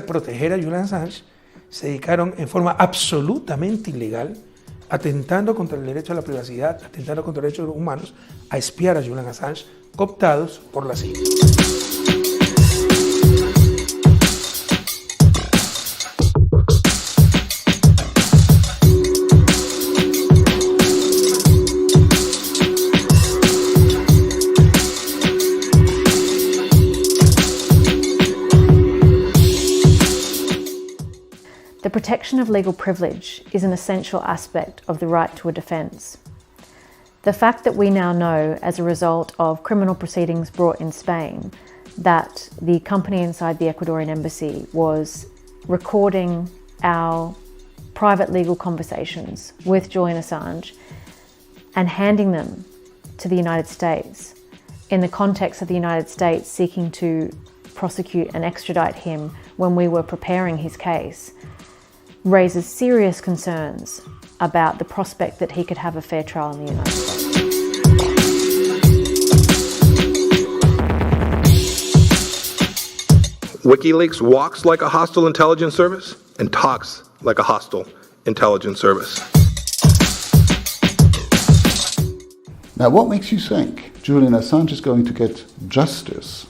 proteger a Julian Assange, se dedicaron en forma absolutamente ilegal, atentando contra el derecho a la privacidad, atentando contra los derechos humanos, a espiar a Julian Assange, cooptados por la CIA. The protection of legal privilege is an essential aspect of the right to a defence. The fact that we now know, as a result of criminal proceedings brought in Spain, that the company inside the Ecuadorian embassy was recording our private legal conversations with Julian Assange and handing them to the United States in the context of the United States seeking to prosecute and extradite him when we were preparing his case, raises serious concerns about the prospect that he could have a fair trial in the United States. WikiLeaks walks like a hostile intelligence service and talks like a hostile intelligence service. Now, what makes you think Julian Assange is going to get justice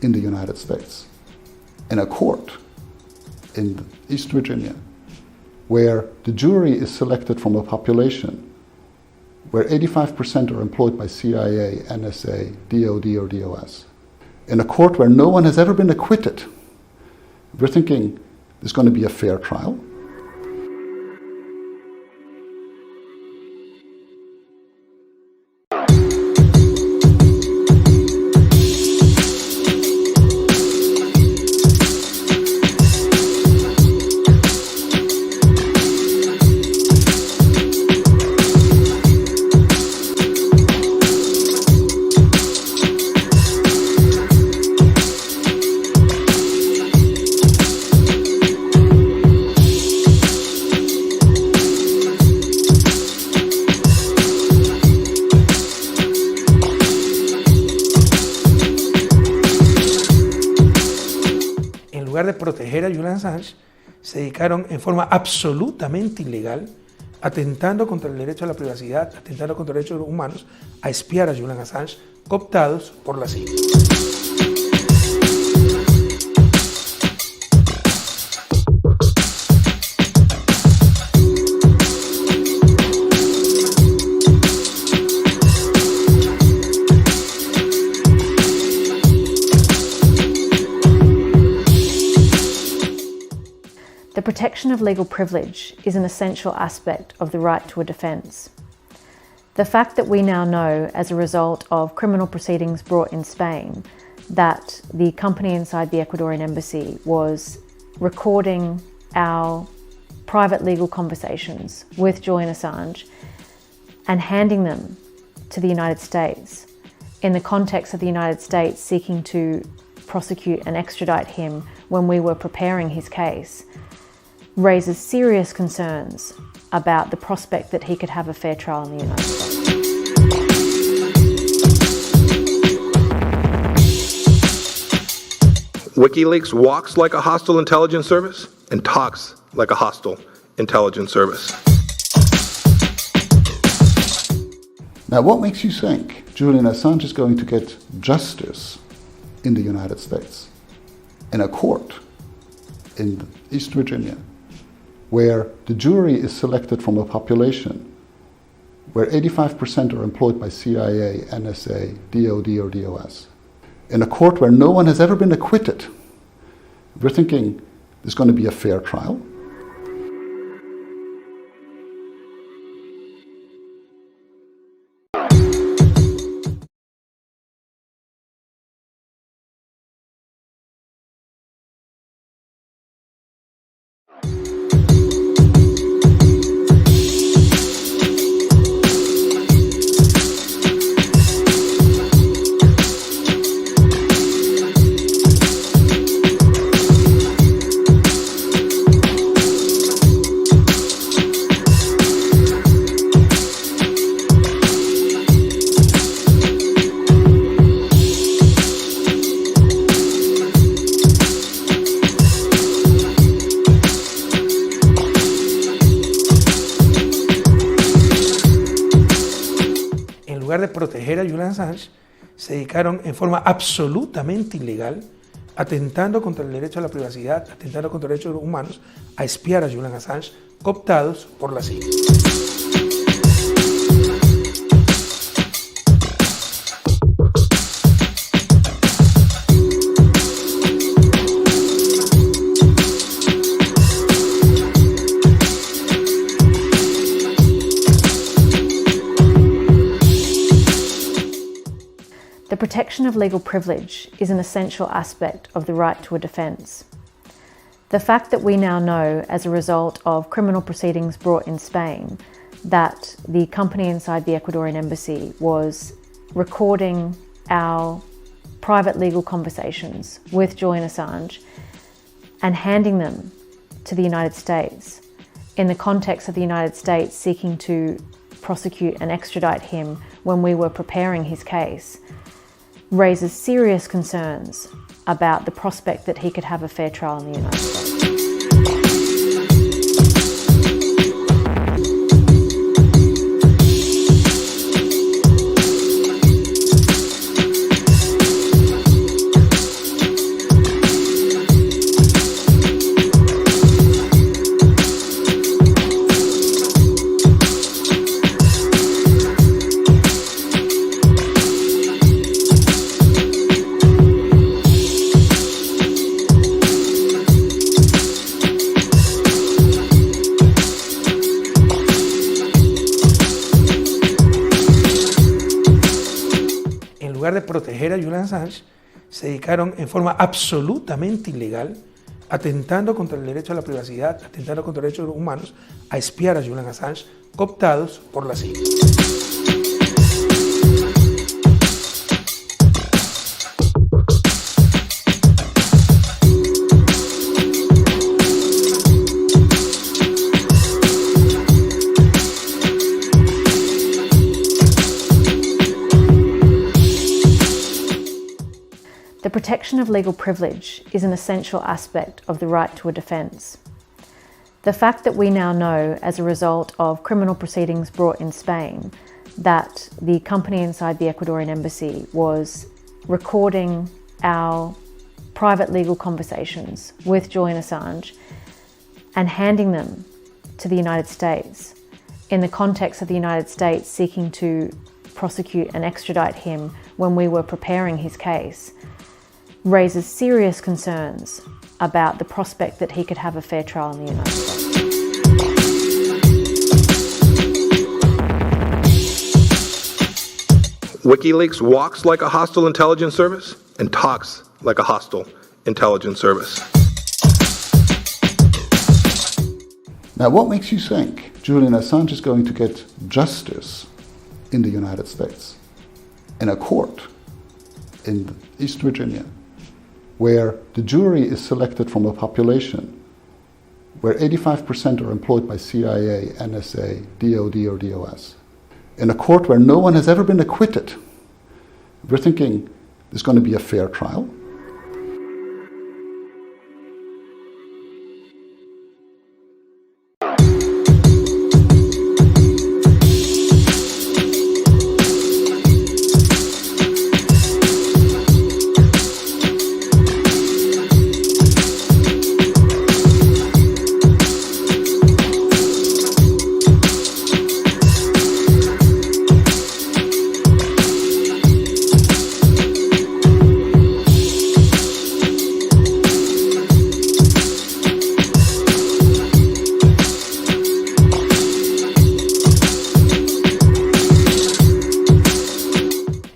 in the United States, in a court in East Virginia, where the jury is selected from a population where 85% are employed by CIA, NSA, DOD, or DOS, in a court where no one has ever been acquitted? We're thinking there's going to be a fair trial. En lugar de proteger a Julian Assange, se dedicaron en forma absolutamente ilegal, atentando contra el derecho a la privacidad, atentando contra los derechos humanos, a espiar a Julian Assange, cooptados por la CIA. The protection of legal privilege is an essential aspect of the right to a defence. The fact that we now know, as a result of criminal proceedings brought in Spain, that the company inside the Ecuadorian embassy was recording our private legal conversations with Julian Assange and handing them to the United States in the context of the United States seeking to prosecute and extradite him when we were preparing his case, raises serious concerns about the prospect that he could have a fair trial in the United States. WikiLeaks walks like a hostile intelligence service and talks like a hostile intelligence service. Now, what makes you think Julian Assange is going to get justice in the United States, in a court in East Virginia, where the jury is selected from a population where 85% are employed by CIA, NSA, DOD, or DOS, in a court where no one has ever been acquitted? We're thinking there's going to be a fair trial. lugar de proteger a Julian Assange, se dedicaron en forma absolutamente ilegal, atentando contra el derecho a la privacidad, atentando contra los derechos humanos, a espiar a Julian Assange, cooptados por la CIA. The protection of legal privilege is an essential aspect of the right to a defence. The fact that we now know, as a result of criminal proceedings brought in Spain, that the company inside the Ecuadorian embassy was recording our private legal conversations with Julian Assange and handing them to the United States in the context of the United States seeking to prosecute and extradite him when we were preparing his case, raises serious concerns about the prospect that he could have a fair trial in the United States. En lugar de proteger a Julian Assange, se dedicaron en forma absolutamente ilegal, atentando contra el derecho a la privacidad, atentando contra los derechos humanos, a espiar a Julian Assange, cooptados por la CIA. The protection of legal privilege is an essential aspect of the right to a defence. The fact that we now know, as a result of criminal proceedings brought in Spain, that the company inside the Ecuadorian embassy was recording our private legal conversations with Julian Assange and handing them to the United States in the context of the United States seeking to prosecute and extradite him when we were preparing his case, raises serious concerns about the prospect that he could have a fair trial in the United States. WikiLeaks walks like a hostile intelligence service and talks like a hostile intelligence service. Now, what makes you think Julian Assange is going to get justice in the United States, in a court in East Virginia, where the jury is selected from a population where 85% are employed by CIA, NSA, DOD, or DOS, in a court where no one has ever been acquitted? We're thinking there's going to be a fair trial.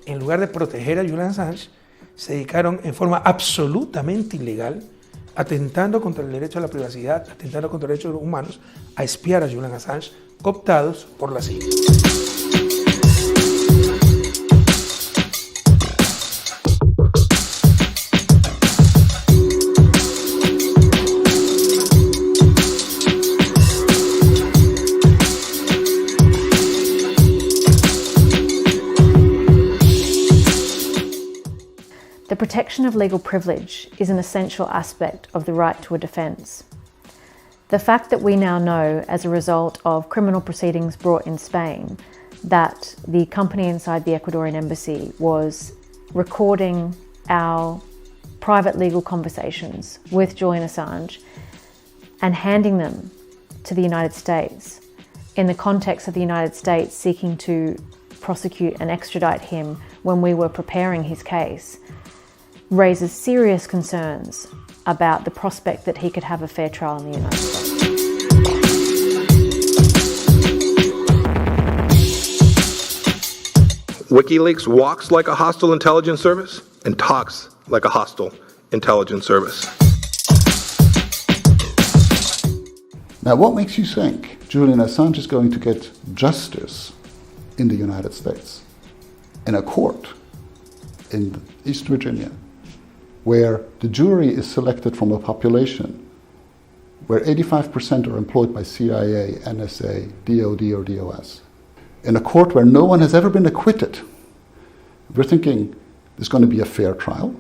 En lugar de proteger a Julian Assange, se dedicaron en forma absolutamente ilegal, atentando contra el derecho a la privacidad, atentando contra los derechos humanos, a espiar a Julian Assange, cooptados por la CIA. The protection of legal privilege is an essential aspect of the right to a defence. The fact that we now know, as a result of criminal proceedings brought in Spain, that the company inside the Ecuadorian embassy was recording our private legal conversations with Julian Assange and handing them to the United States in the context of the United States seeking to prosecute and extradite him when we were preparing his case, raises serious concerns about the prospect that he could have a fair trial in the United States. WikiLeaks walks like a hostile intelligence service and talks like a hostile intelligence service. Now, what makes you think Julian Assange is going to get justice in the United States, in a court in East Virginia, where the jury is selected from a population where 85% are employed by CIA, NSA, DOD, or DOS, in a court where no one has ever been acquitted? We're thinking there's going to be a fair trial.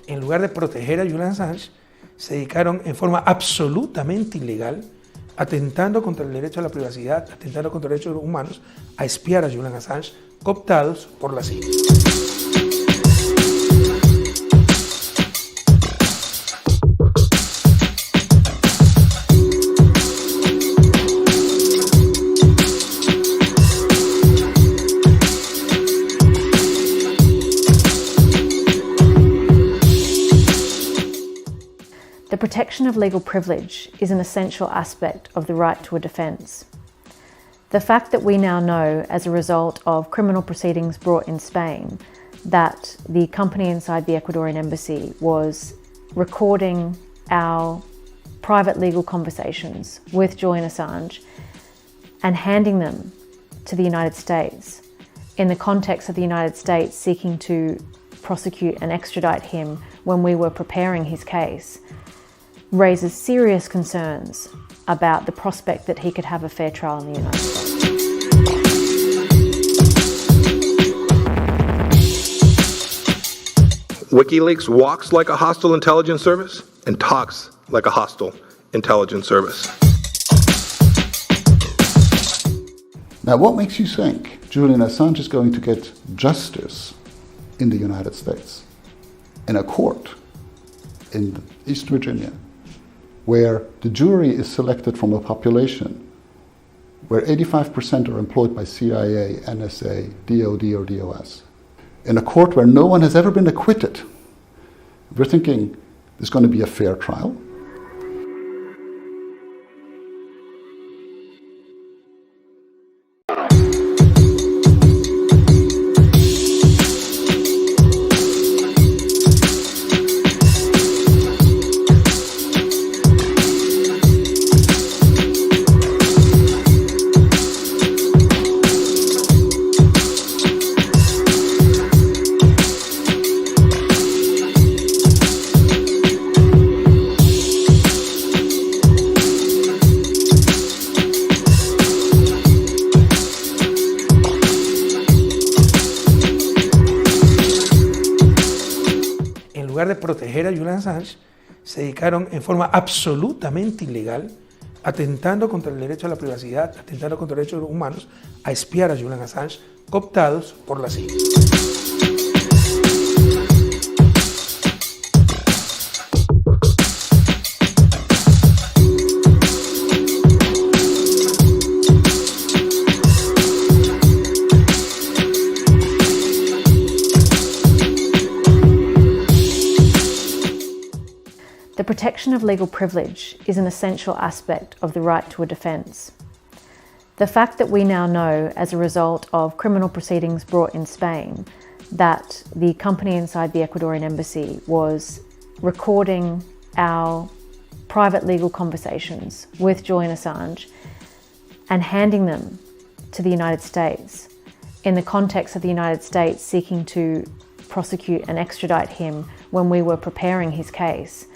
En lugar de proteger a Julian Assange, se dedicaron en forma absolutamente ilegal, atentando contra el derecho a la privacidad, atentando contra los derechos humanos, a espiar a Julian Assange, cooptados por la CIA. The protection of legal privilege is an essential aspect of the right to a defence. The fact that we now know, as a result of criminal proceedings brought in Spain, that the company inside the Ecuadorian embassy was recording our private legal conversations with Julian Assange and handing them to the United States in the context of the United States seeking to prosecute and extradite him when we were preparing his case, raises serious concerns about the prospect that he could have a fair trial in the United States. WikiLeaks walks like a hostile intelligence service and talks like a hostile intelligence service. Now, what makes you think Julian Assange is going to get justice in the United States, in a court in East Virginia, where the jury is selected from a population where 85% are employed by CIA, NSA, DOD, or DOS, in a court where no one has ever been acquitted? We're thinking there's going to be a fair trial. lugar de proteger a Julian Assange, se dedicaron en forma absolutamente ilegal, atentando contra el derecho a la privacidad, atentando contra los derechos humanos, a espiar a Julian Assange, cooptados por la CIA. The protection of legal privilege is an essential aspect of the right to a defence. The fact that we now know, as a result of criminal proceedings brought in Spain, that the company inside the Ecuadorian embassy was recording our private legal conversations with Julian Assange and handing them to the United States in the context of the United States seeking to prosecute and extradite him when we were preparing his case,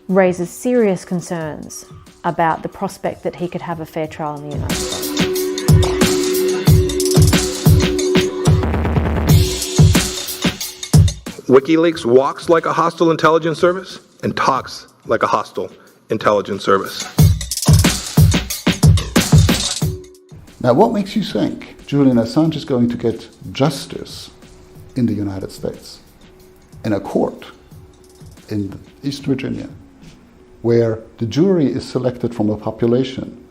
raises serious concerns about the prospect that he could have a fair trial in the United States. WikiLeaks walks like a hostile intelligence service and talks like a hostile intelligence service. Now, what makes you think Julian Assange is going to get justice in the United States, in a court in East Virginia, where the jury is selected from a population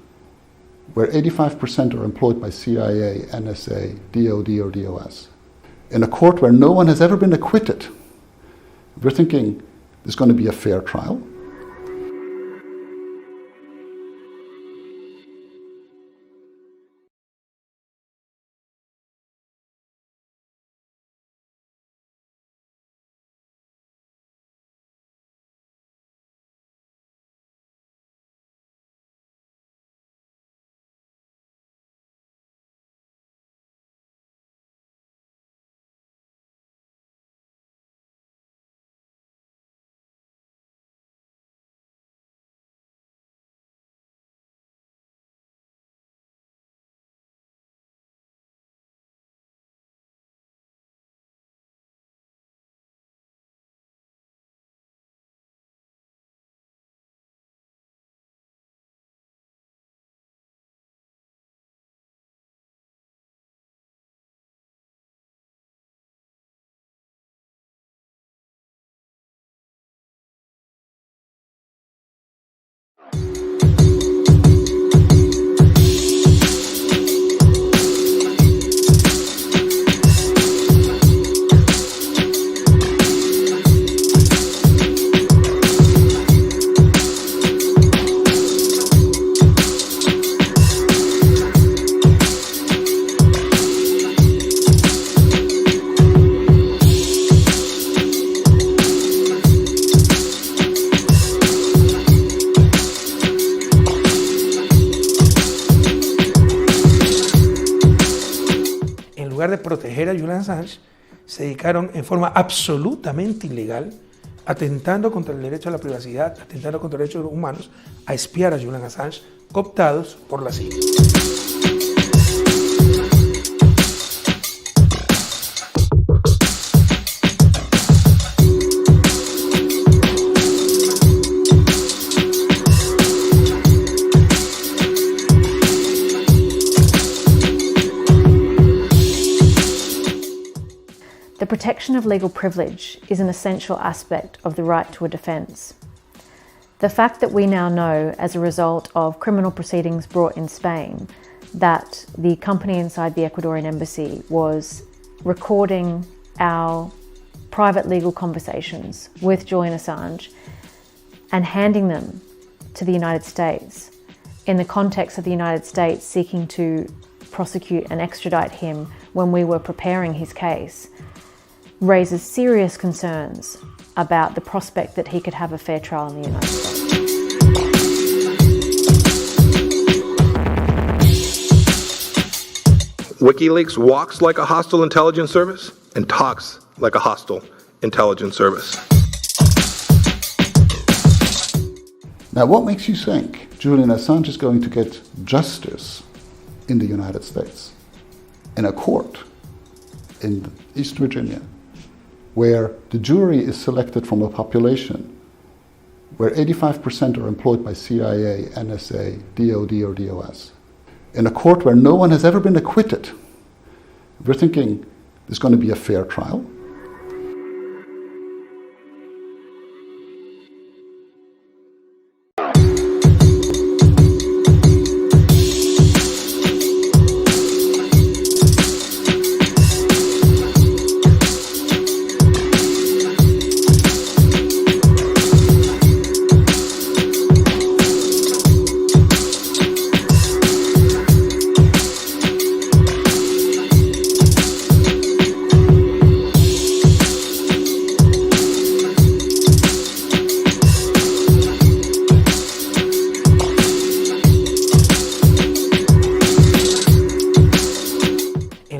where 85% are employed by CIA, NSA, DOD, or DOS, in a court where no one has ever been acquitted? We're thinking there's going to be a fair trial. En lugar de proteger a Julian Assange, se dedicaron en forma absolutamente ilegal, atentando contra el derecho a la privacidad, atentando contra los derechos humanos, a espiar a Julian Assange, cooptados por la CIA. The protection of legal privilege is an essential aspect of the right to a defence. The fact that we now know, as a result of criminal proceedings brought in Spain, that the company inside the Ecuadorian embassy was recording our private legal conversations with Julian Assange and handing them to the United States in the context of the United States seeking to prosecute and extradite him when we were preparing his case, raises serious concerns about the prospect that he could have a fair trial in the United States. WikiLeaks walks like a hostile intelligence service and talks like a hostile intelligence service. Now, what makes you think Julian Assange is going to get justice in the United States, in a court in East Virginia, where the jury is selected from a population where 85% are employed by CIA, NSA, DOD, or DOS, in a court where no one has ever been acquitted, we're thinking there's going to be a fair trial.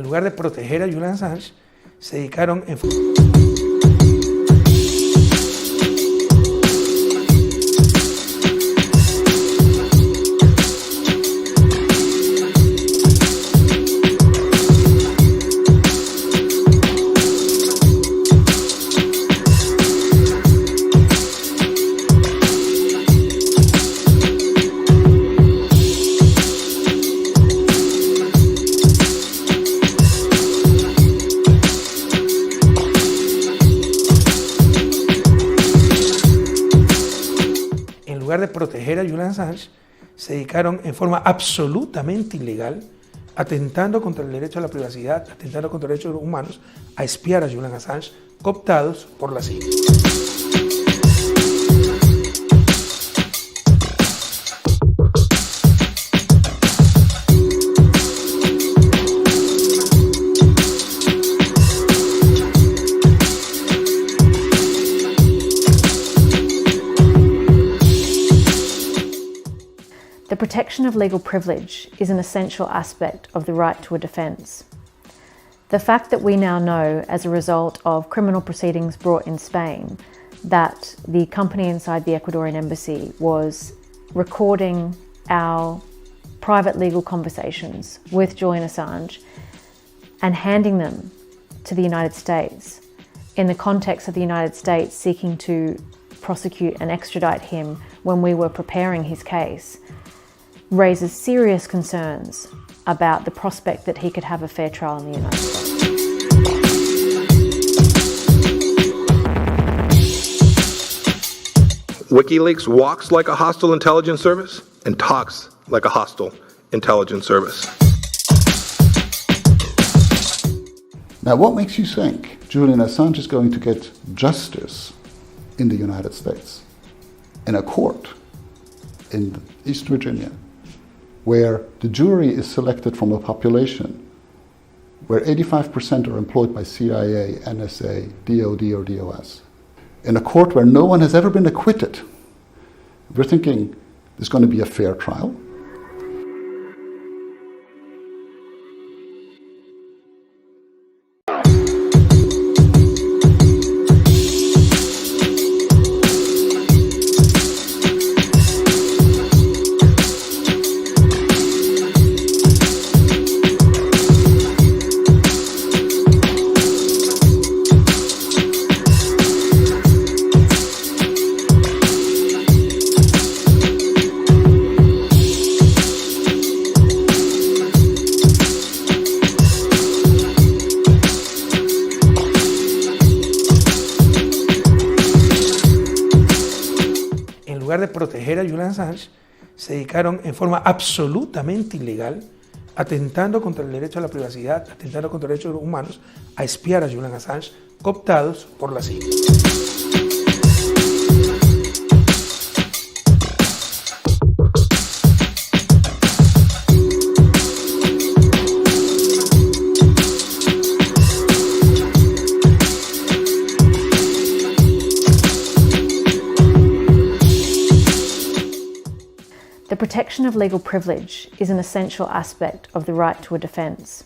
En lugar de proteger a Julian Assange, se dedicaron en forma absolutamente ilegal, atentando contra el derecho a la privacidad, atentando contra los derechos humanos, a espiar a Julian Assange, cooptados por la CIA. The protection of legal privilege is an essential aspect of the right to a defence. The fact that we now know, as a result of criminal proceedings brought in Spain, that the company inside the Ecuadorian embassy was recording our private legal conversations with Julian Assange and handing them to the United States in the context of the United States seeking to prosecute and extradite him when we were preparing his case, raises serious concerns about the prospect that he could have a fair trial in the United States. WikiLeaks walks like a hostile intelligence service and talks like a hostile intelligence service. Now, what makes you think Julian Assange is going to get justice in the United States, in a court in East Virginia, where the jury is selected from a population where 85% are employed by CIA, NSA, DOD, or DOS, in a court where no one has ever been acquitted? We're thinking there's going to be a fair trial. En lugar de proteger a Julian Assange, se dedicaron en forma absolutamente ilegal, atentando contra el derecho a la privacidad, atentando contra los derechos humanos, a espiar a Julian Assange, cooptados por la CIA. The protection of legal privilege is an essential aspect of the right to a defence.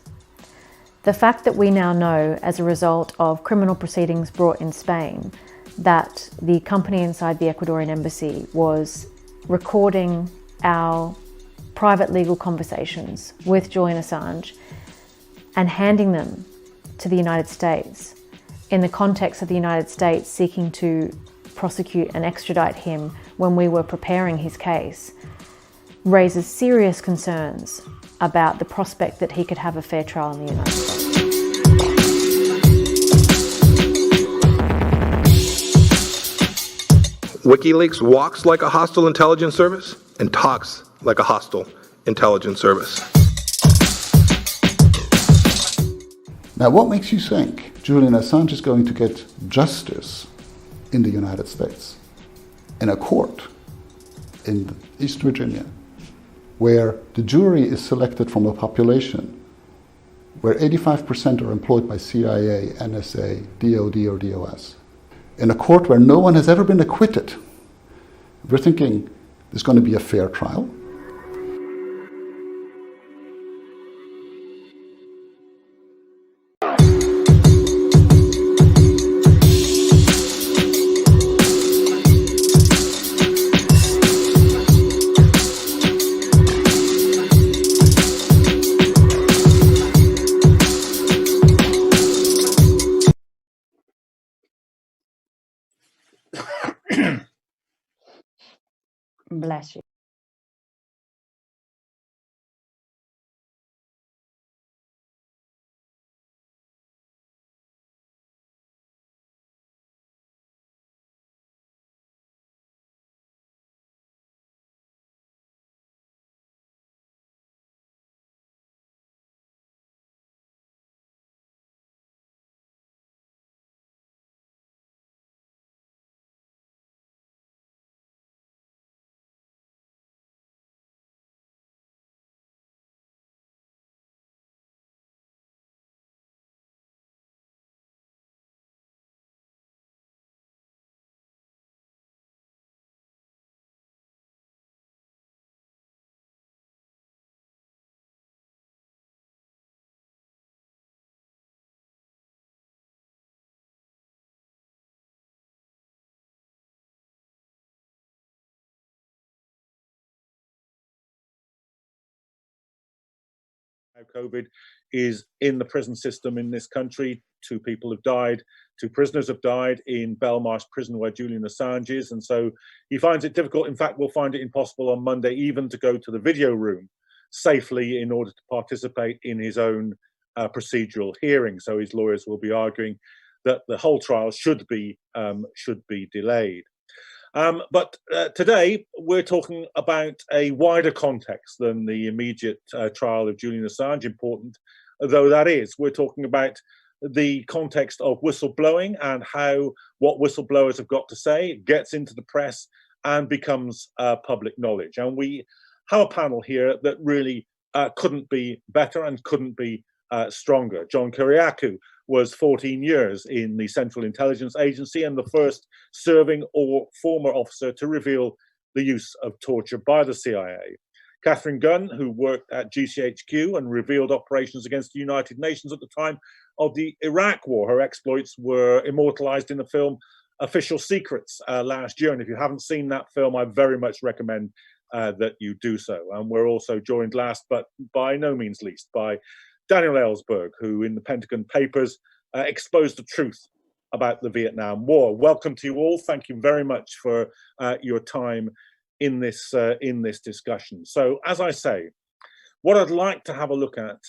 The fact that we now know, as a result of criminal proceedings brought in Spain, that the company inside the Ecuadorian embassy was recording our private legal conversations with Julian Assange and handing them to the United States in the context of the United States seeking to prosecute and extradite him when we were preparing his case, raises serious concerns about the prospect that he could have a fair trial in the United States. WikiLeaks walks like a hostile intelligence service and talks like a hostile intelligence service. Now, what makes you think Julian Assange is going to get justice in the United States, in a court in East Virginia, where the jury is selected from a population where 85% are employed by CIA, NSA, DOD, or DOS, in a court where no one has ever been acquitted? We're thinking there's going to be a fair trial. Bless you. COVID is in the prison system in this country. 2 people have died, 2 prisoners have died in Belmarsh prison where Julian Assange is, and so he finds it difficult. In fact, we'll find it impossible on Monday even to go to the video room safely in order to participate in his own procedural hearing. So his lawyers will be arguing that the whole trial should be delayed. But today we're talking about a wider context than the immediate trial of Julian Assange, important though that is. We're talking about the context of whistleblowing and how what whistleblowers have got to say gets into the press and becomes public knowledge. And we have a panel here that really couldn't be better and couldn't be stronger. John Kiriakou was 14 years in the Central Intelligence Agency and the first serving or former officer to reveal the use of torture by the CIA. Catherine Gunn, who worked at GCHQ and revealed operations against the United Nations at the time of the Iraq War. Her exploits were immortalized in the film Official Secrets last year. And if you haven't seen that film, I very much recommend that you do so. And we're also joined last, but by no means least, by Daniel Ellsberg, who in the Pentagon Papers exposed the truth about the Vietnam War. Welcome to you all. Thank you very much for your time in this discussion. So, as I say, what I'd like to have a look at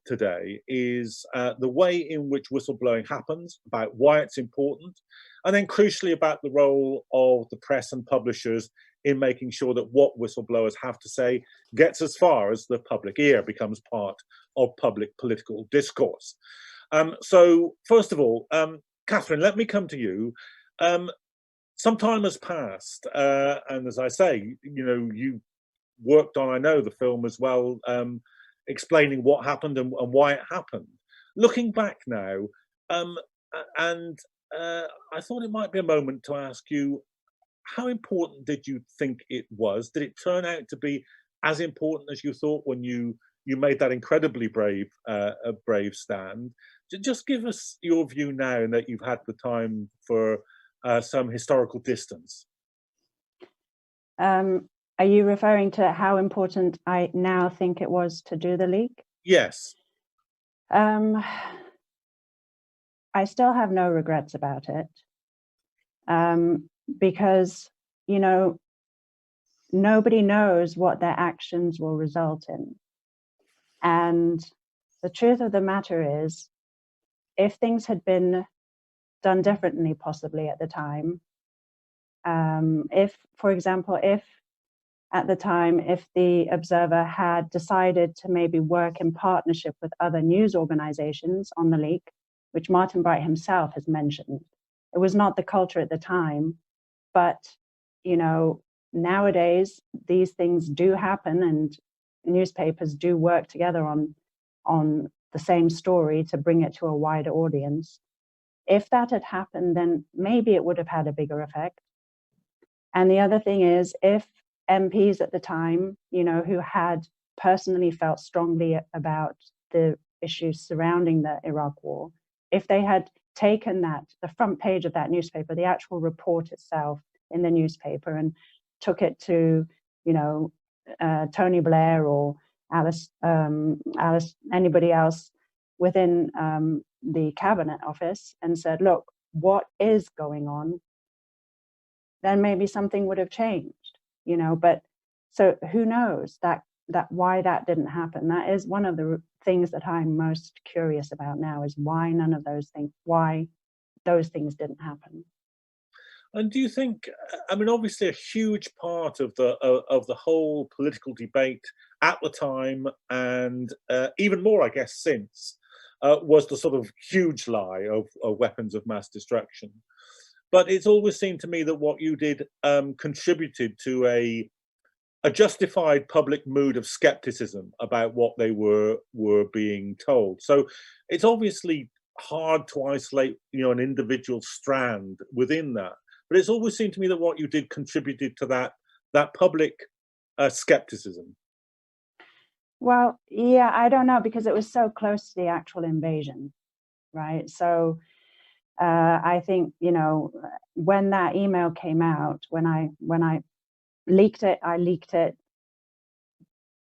today is the way in which whistleblowing happens, about why it's important, and then crucially about the role of the press and publishers in making sure that what whistleblowers have to say gets as far as the public ear, becomes part of public political discourse. So first of all, Catherine, let me come to you. Some time has passed, and as I say, you know, you worked on, I know, the film as well, explaining what happened and why it happened. Looking back now, and I thought it might be a moment to ask you, how important did you think it was? Did it turn out to be as important as you thought when you made that incredibly brave stand? Just give us your view now, and that you've had the time for some historical distance. Are you referring to how important I now think it was to do the leak? Yes. I still have no regrets about it, because, you know, nobody knows what their actions will result in. And the truth of the matter is, if things had been done differently, possibly at the time, if, for example, if at the time, if the Observer had decided to maybe work in partnership with other news organizations on the leak, which Martin Bright himself has mentioned, it was not the culture at the time, but, you know, nowadays these things do happen, and newspapers do work together on the same story to bring it to a wider audience. If that had happened, then maybe it would have had a bigger effect. And the other thing is, if MPs at the time, you know, who had personally felt strongly about the issues surrounding the Iraq war, if they had taken that, the front page of that newspaper, the actual report itself in the newspaper, and took it to, you know, Tony Blair or Alice, anybody else within the cabinet office, and said, look, what is going on, then maybe something would have changed, you know. But so who knows that why that didn't happen. That is one of the things that I'm most curious about now, is why those things didn't happen. And do you think, I mean, obviously a huge part of the whole political debate at the time, and even more, I guess, since, was the sort of huge lie of weapons of mass destruction. But it's always seemed to me that what you did contributed to a justified public mood of skepticism about what they were being told. So it's obviously hard to isolate, you know, an individual strand within that. But it's always seemed to me that what you did contributed to that public skepticism. Well, yeah, I don't know, because it was so close to the actual invasion, right? So I think, you know, when that email came out, when I leaked it, I leaked it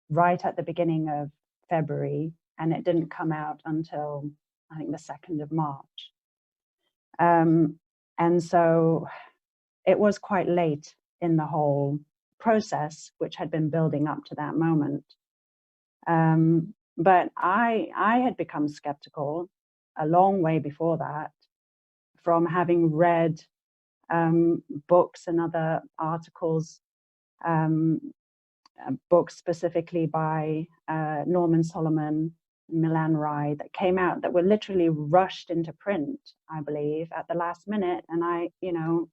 right at the beginning of February, and it didn't come out until, I think, the 2nd of March. And so it was quite late in the whole process, which had been building up to that moment. But I had become skeptical a long way before that, from having read books and other articles, books specifically by Norman Solomon, Milan Rai, that came out, that were literally rushed into print, I believe, at the last minute. And I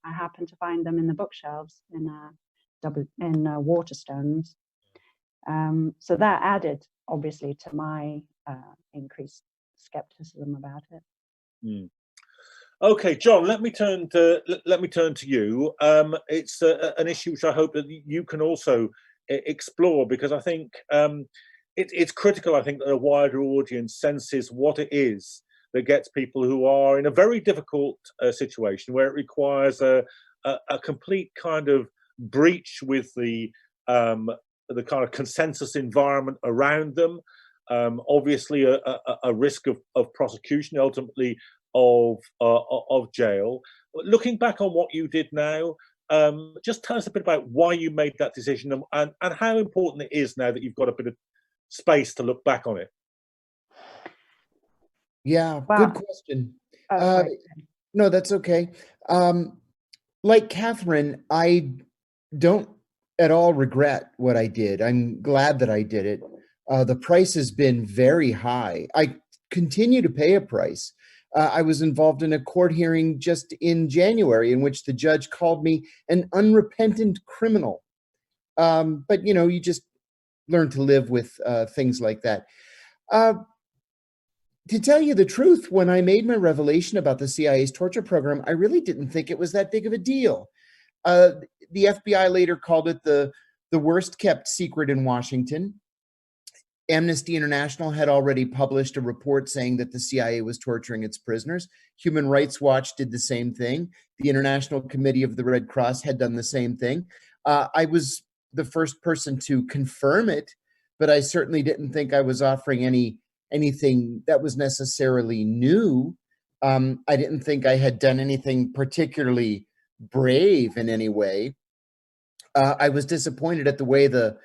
happened to find them in the bookshelves in Waterstones. So that added, obviously, to my increased skepticism about it. Mm. Okay, John, let me turn to you. It's an issue which I hope that you can also explore, because I think it's critical, I think, that a wider audience senses what it is that gets people who are in a very difficult situation, where it requires a complete kind of breach with the kind of consensus environment around them. Obviously, a risk of prosecution, ultimately of jail. Looking back on what you did now, just tell us a bit about why you made that decision, and how important it is now that you've got a bit of space to look back on it. Yeah, Wow. good question. No, that's okay. Like Catherine, I don't at all regret what I did. I'm glad that I did it. The price has been very high. I continue to pay a price. I was involved in a court hearing just in January in which the judge called me an unrepentant criminal. But, you know, you just learn to live with things like that. To tell you the truth, when I made my revelation about the CIA's torture program, I really didn't think it was that big of a deal. The FBI later called it the worst kept secret in Washington. Amnesty International had already published a report saying that the CIA was torturing its prisoners. Human Rights Watch did the same thing. The International Committee of the Red Cross had done the same thing. I was the first person to confirm it, but I certainly didn't think I was offering anything that was necessarily new. I didn't think I had done anything particularly brave in any way. I was disappointed at the way the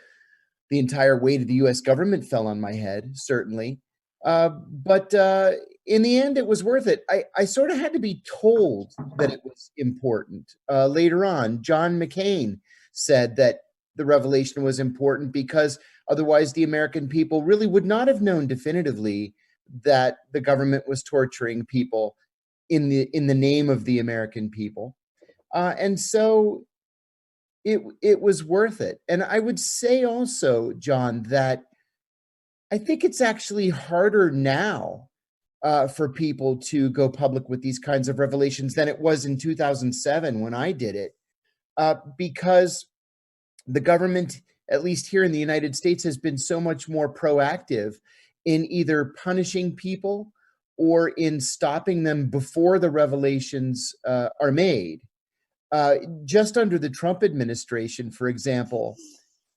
entire weight of the U.S. government fell on my head, certainly. But in the end, it was worth it. I sort of had to be told that it was important. Later on, John McCain said that the revelation was important because otherwise the American people really would not have known definitively that the government was torturing people in the name of the American people. And so it was worth it. And I would say also, John, that I think it's actually harder now for people to go public with these kinds of revelations than it was in 2007 when I did it, because the government, at least here in the United States, has been so much more proactive in either punishing people or in stopping them before the revelations are made. Just under the Trump administration, for example,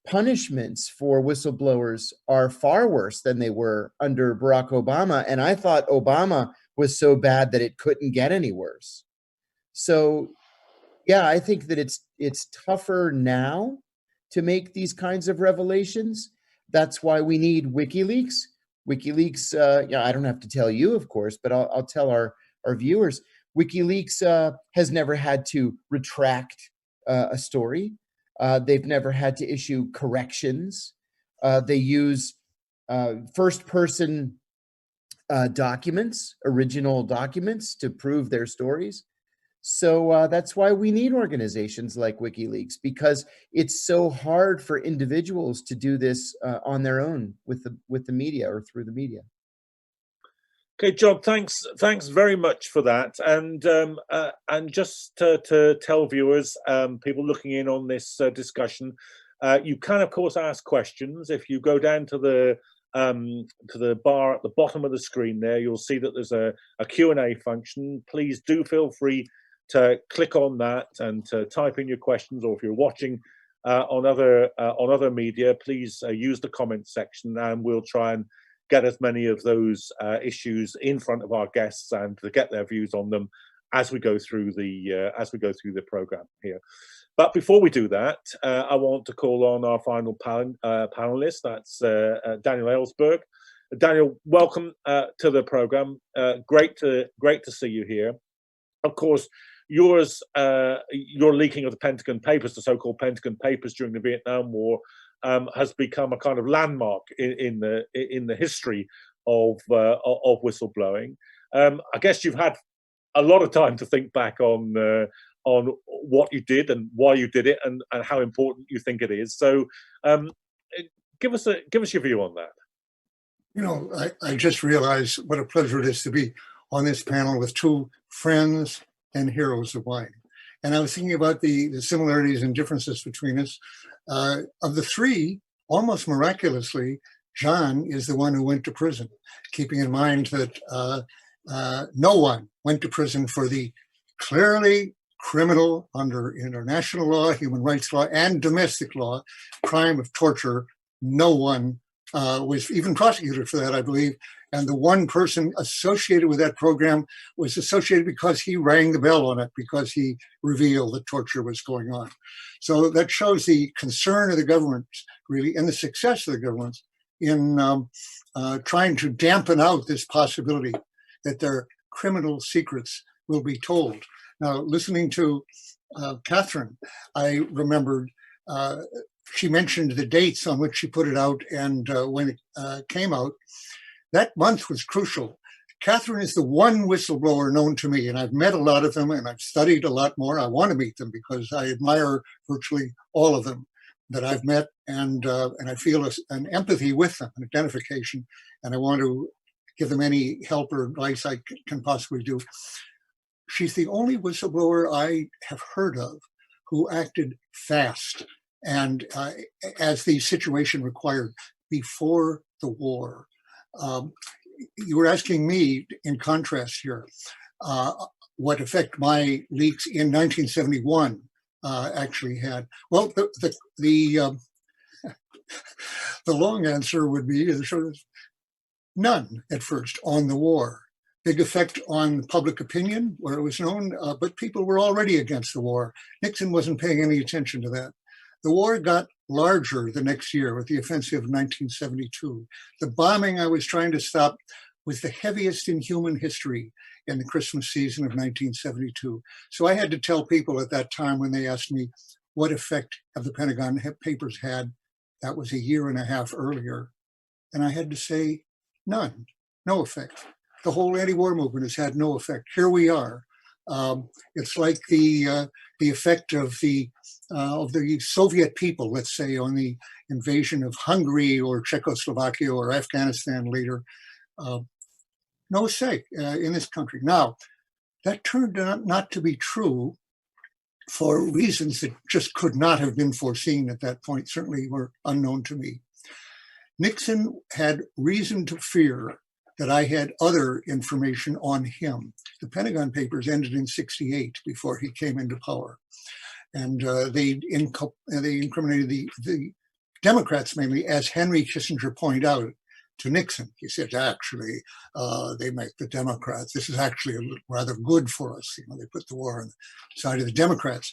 punishments for whistleblowers are far worse than they were under Barack Obama. And I thought Obama was so bad that it couldn't get any worse. So, yeah, I think that it's tougher now to make these kinds of revelations. That's why we need WikiLeaks. WikiLeaks, yeah, I don't have to tell you, of course, but I'll tell our viewers. WikiLeaks has never had to retract a story. They've never had to issue corrections. They use first-person documents, original documents, to prove their stories. So that's why we need organizations like WikiLeaks, because it's so hard for individuals to do this on their own with the media or through the media. Okay, John, thanks very much for that. And just to tell viewers, people looking in on this discussion, you can of course ask questions. If you go down to the bar at the bottom of the screen there, you'll see that there's a Q&A function. Please do feel free to click on that and to type in your questions, or if you're watching on other media, please use the comment section, and we'll try and get as many of those issues in front of our guests and to get their views on them as we go through the program here. But before we do that, I want to call on our final panelist. That's Daniel Ellsberg. Daniel, welcome to the program. Great to see you here. Of course, your leaking of the Pentagon Papers, the so-called Pentagon Papers during the Vietnam War, has become a kind of landmark in the history of whistleblowing. I guess you've had a lot of time to think back on what you did and why you did it, and how important you think it is. So, give us your view on that. You know, I just realized what a pleasure it is to be on this panel with two friends and heroes of mine. And I was thinking about the similarities and differences between us. Of the three, almost miraculously, John is the one who went to prison, keeping in mind that no one went to prison for the clearly criminal, under international law, human rights law, and domestic law, crime of torture. No one was even prosecuted for that, I believe. And the one person associated with that program was associated because he rang the bell on it, because he revealed that torture was going on. So that shows the concern of the government, really, and the success of the government in trying to dampen out this possibility that their criminal secrets will be told. Now, listening to Catherine, I remembered she mentioned the dates on which she put it out and when it came out. That month was crucial. Catherine is the one whistleblower known to me, and I've met a lot of them, and I've studied a lot more. I want to meet them because I admire virtually all of them that I've met, and I feel an empathy with them, an identification, and I want to give them any help or advice I can possibly do. She's the only whistleblower I have heard of who acted fast and as the situation required before the war. You were asking me, in contrast here, what effect my leaks in 1971 actually had. Well, the long answer would be none at first on the war. big effect on public opinion where it was known, but people were already against the war. Nixon wasn't paying any attention to that. The war got larger the next year with the offensive of 1972. The bombing I was trying to stop was the heaviest in human history in the Christmas season of 1972. So I had to tell people at that time when they asked me, what effect have the Pentagon Papers had? That was a year and a half earlier. And I had to say, none, no effect. The whole anti-war movement has had no effect. Here we are. It's like the effect of the Soviet people, let's say, on the invasion of Hungary or Czechoslovakia or Afghanistan later. No say in this country. Now, that turned out not to be true for reasons that just could not have been foreseen at that point, certainly were unknown to me. Nixon had reason to fear that I had other information on him. The Pentagon Papers ended in '68 before he came into power. And they incriminated the Democrats mainly, as Henry Kissinger pointed out to Nixon. He said, actually, they make the Democrats, this is actually rather good for us. You know, they put the war on the side of the Democrats.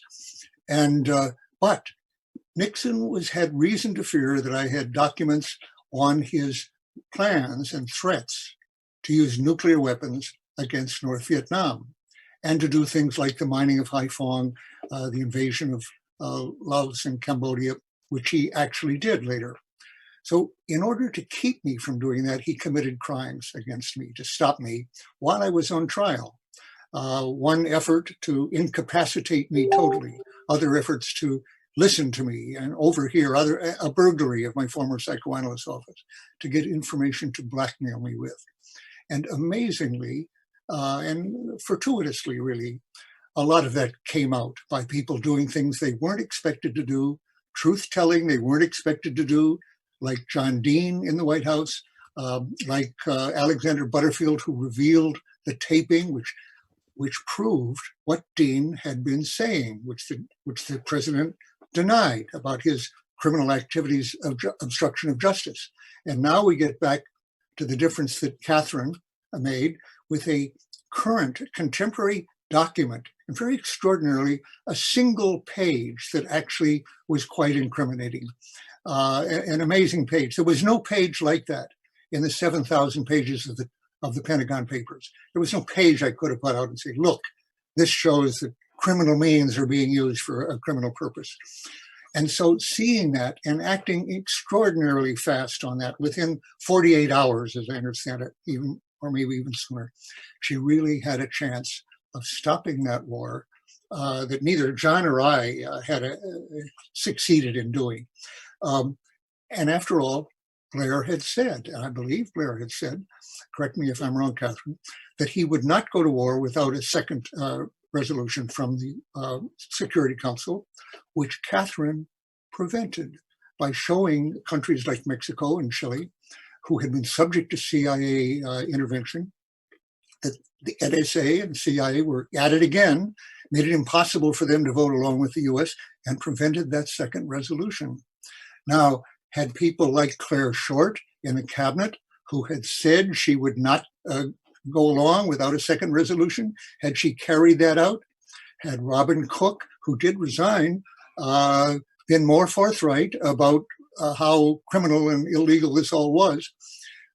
And but Nixon had reason to fear that I had documents on his plans and threats to use nuclear weapons against North Vietnam and to do things like the mining of Haiphong, the invasion of Laos and Cambodia, which he actually did later. So in order to keep me from doing that, he committed crimes against me to stop me while I was on trial. One effort to incapacitate me totally, other efforts to listen to me and overhear a burglary of my former psychoanalyst office to get information to blackmail me with. And amazingly, and fortuitously really, a lot of that came out by people doing things they weren't expected to do, truth-telling they weren't expected to do, like John Dean in the White House, like Alexander Butterfield, who revealed the taping, which proved what Dean had been saying, which the president denied about his criminal activities of obstruction of justice. And now we get back to the difference that Catherine made with a current contemporary document, and very extraordinarily, a single page that actually was quite incriminating. An amazing page. There was no page like that in the 7,000 pages of the Pentagon Papers. There was no page I could have put out and say, look, this shows that criminal means are being used for a criminal purpose. And so seeing that and acting extraordinarily fast on that within 48 hours, as I understand it, even or maybe even sooner, she really had a chance of stopping that war that neither John or I had succeeded in doing. And after all, Blair had said, and I believe Blair had said, correct me if I'm wrong, Catherine, that he would not go to war without a second resolution from the Security Council, which Catherine prevented by showing countries like Mexico and Chile, who had been subject to CIA intervention, that the NSA and CIA were at it again, made it impossible for them to vote along with the US, and prevented that second resolution. Now, had people like Claire Short in the cabinet, who had said she would not go along without a second resolution, had she carried that out? Had Robin Cook, who did resign, been more forthright about how criminal and illegal this all was,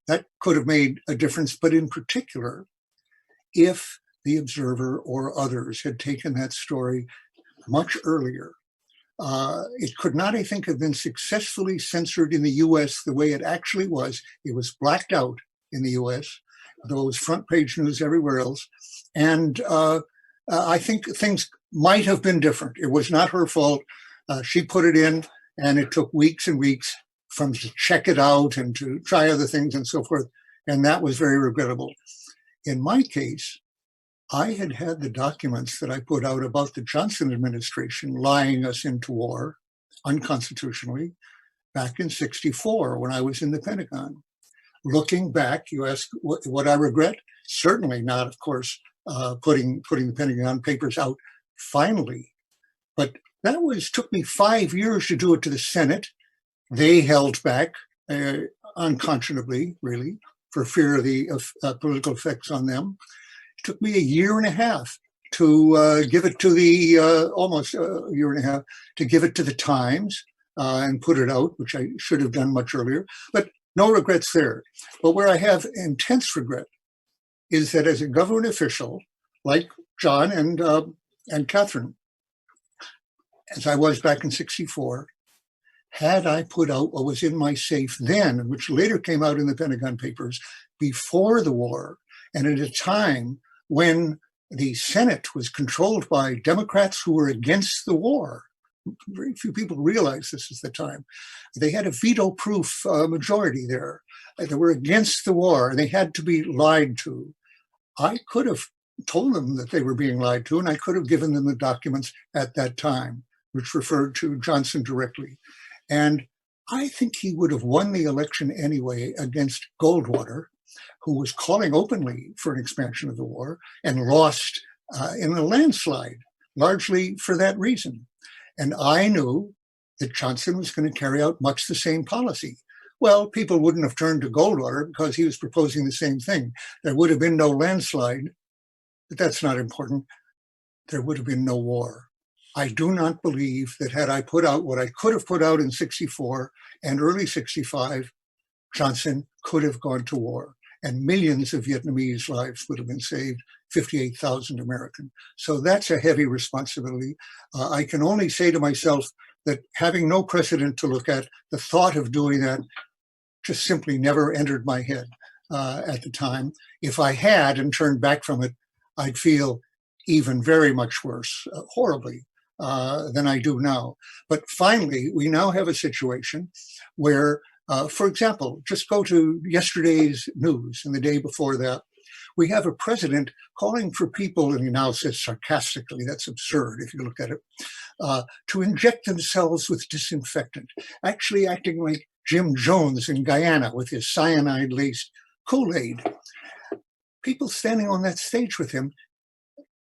that could have made a difference. But in particular, if the Observer or others had taken that story much earlier, it could not, I think, have been successfully censored in the US the way it actually was. It was blacked out in the US, though it was front page news everywhere else. And I think things might have been different. It was not her fault. She put it in, and it took weeks and weeks from to check it out and to try other things and so forth. And that was very regrettable. In my case, I had the documents that I put out about the Johnson administration lying us into war unconstitutionally back in '64 when I was in the Pentagon. Looking back, you ask what I regret? Certainly not, of course, putting the Pentagon Papers out finally. But that took me 5 years to do it to the Senate. They held back unconscionably, really, for fear of the political effects on them. It took me a year and a half to give it to the, almost a year and a half, to give it to the Times and put it out, which I should have done much earlier. But no regrets there. But where I have intense regret is that as a government official, like John and Catherine, as I was back in '64, had I put out what was in my safe then, which later came out in the Pentagon Papers, before the war, and at a time when the Senate was controlled by Democrats who were against the war. Very few people realize this is the time. They had a veto-proof majority there. They were against the war, and they had to be lied to. I could have told them that they were being lied to, and I could have given them the documents at that time, which referred to Johnson directly. And I think he would have won the election anyway against Goldwater, who was calling openly for an expansion of the war and lost in a landslide, largely for that reason. And I knew that Johnson was going to carry out much the same policy. Well, people wouldn't have turned to Goldwater because he was proposing the same thing. There would have been no landslide, but that's not important. There would have been no war. I do not believe that had I put out what I could have put out in '64 and early '65, Johnson could have gone to war and millions of Vietnamese lives would have been saved, 58,000 American. So that's a heavy responsibility. I can only say to myself that having no precedent to look at, the thought of doing that just simply never entered my head at the time. If I had and turned back from it, I'd feel even very much worse, horribly, than I do now. But finally, we now have a situation where, for example, just go to yesterday's news and the day before that, we have a president calling for people, and he now says sarcastically, that's absurd if you look at it, to inject themselves with disinfectant, actually acting like Jim Jones in Guyana with his cyanide-laced Kool-Aid. People standing on that stage with him.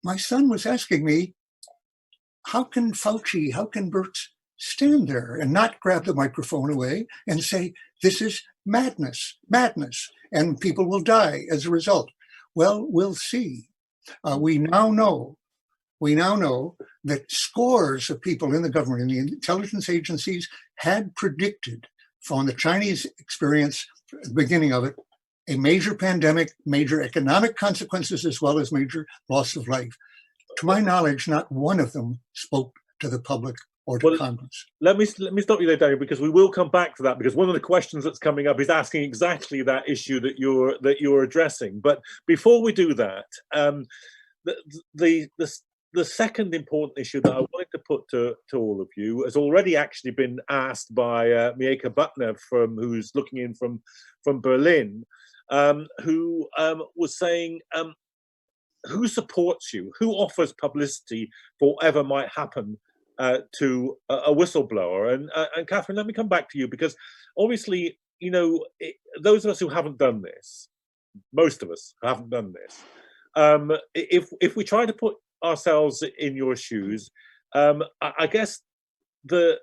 My son was asking me, how can Fauci, how can Birx stand there and not grab the microphone away and say, this is madness, madness, and people will die as a result? Well, we'll see. We now know that scores of people in the government, in the intelligence agencies, had predicted from the Chinese experience, at the beginning of it, a major pandemic, major economic consequences, as well as major loss of life. To my knowledge, not one of them spoke to the public or to Congress. Let me stop you there, Daniel, because we will come back to that, because one of the questions that's coming up is asking exactly that issue that you're addressing. But before we do that, the second important issue that I wanted to put to all of you has already actually been asked by Mieke Butner, who's looking in from Berlin, who was saying, who supports you? Who offers publicity for whatever might happen to a whistleblower? And Catherine, let me come back to you, because obviously, those of us who haven't done this, most of us haven't done this. If we try to put ourselves in your shoes, I guess the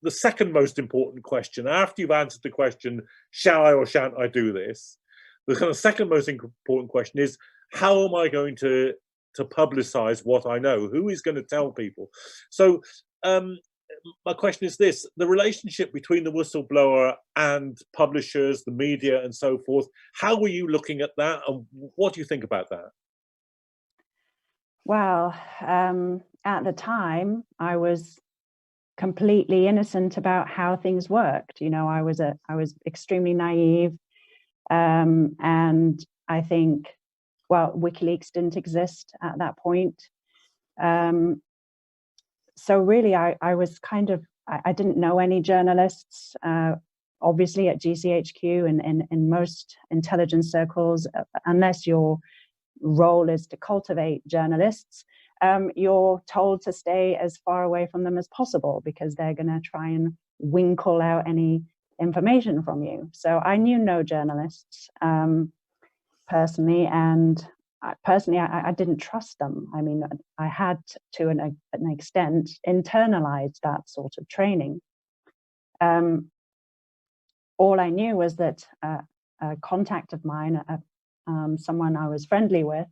second most important question, after you've answered the question, shall I or shan't I do this? The kind of second most important question is, how am I going to publicize what I know? Who is going to tell people? So my question is this: the relationship between the whistleblower and publishers, the media, and so forth. How were you looking at that, and what do you think about that? Well, at the time, I was completely innocent about how things worked. I was extremely naive, and I think, well, WikiLeaks didn't exist at that point. So really, I was I didn't know any journalists. Obviously, at GCHQ and in most intelligence circles, unless your role is to cultivate journalists, you're told to stay as far away from them as possible because they're going to try and winkle out any information from you. So I knew no journalists personally, and I didn't trust them. I mean, I had to an extent internalized that sort of training. all I knew was that a contact of mine, someone I was friendly with,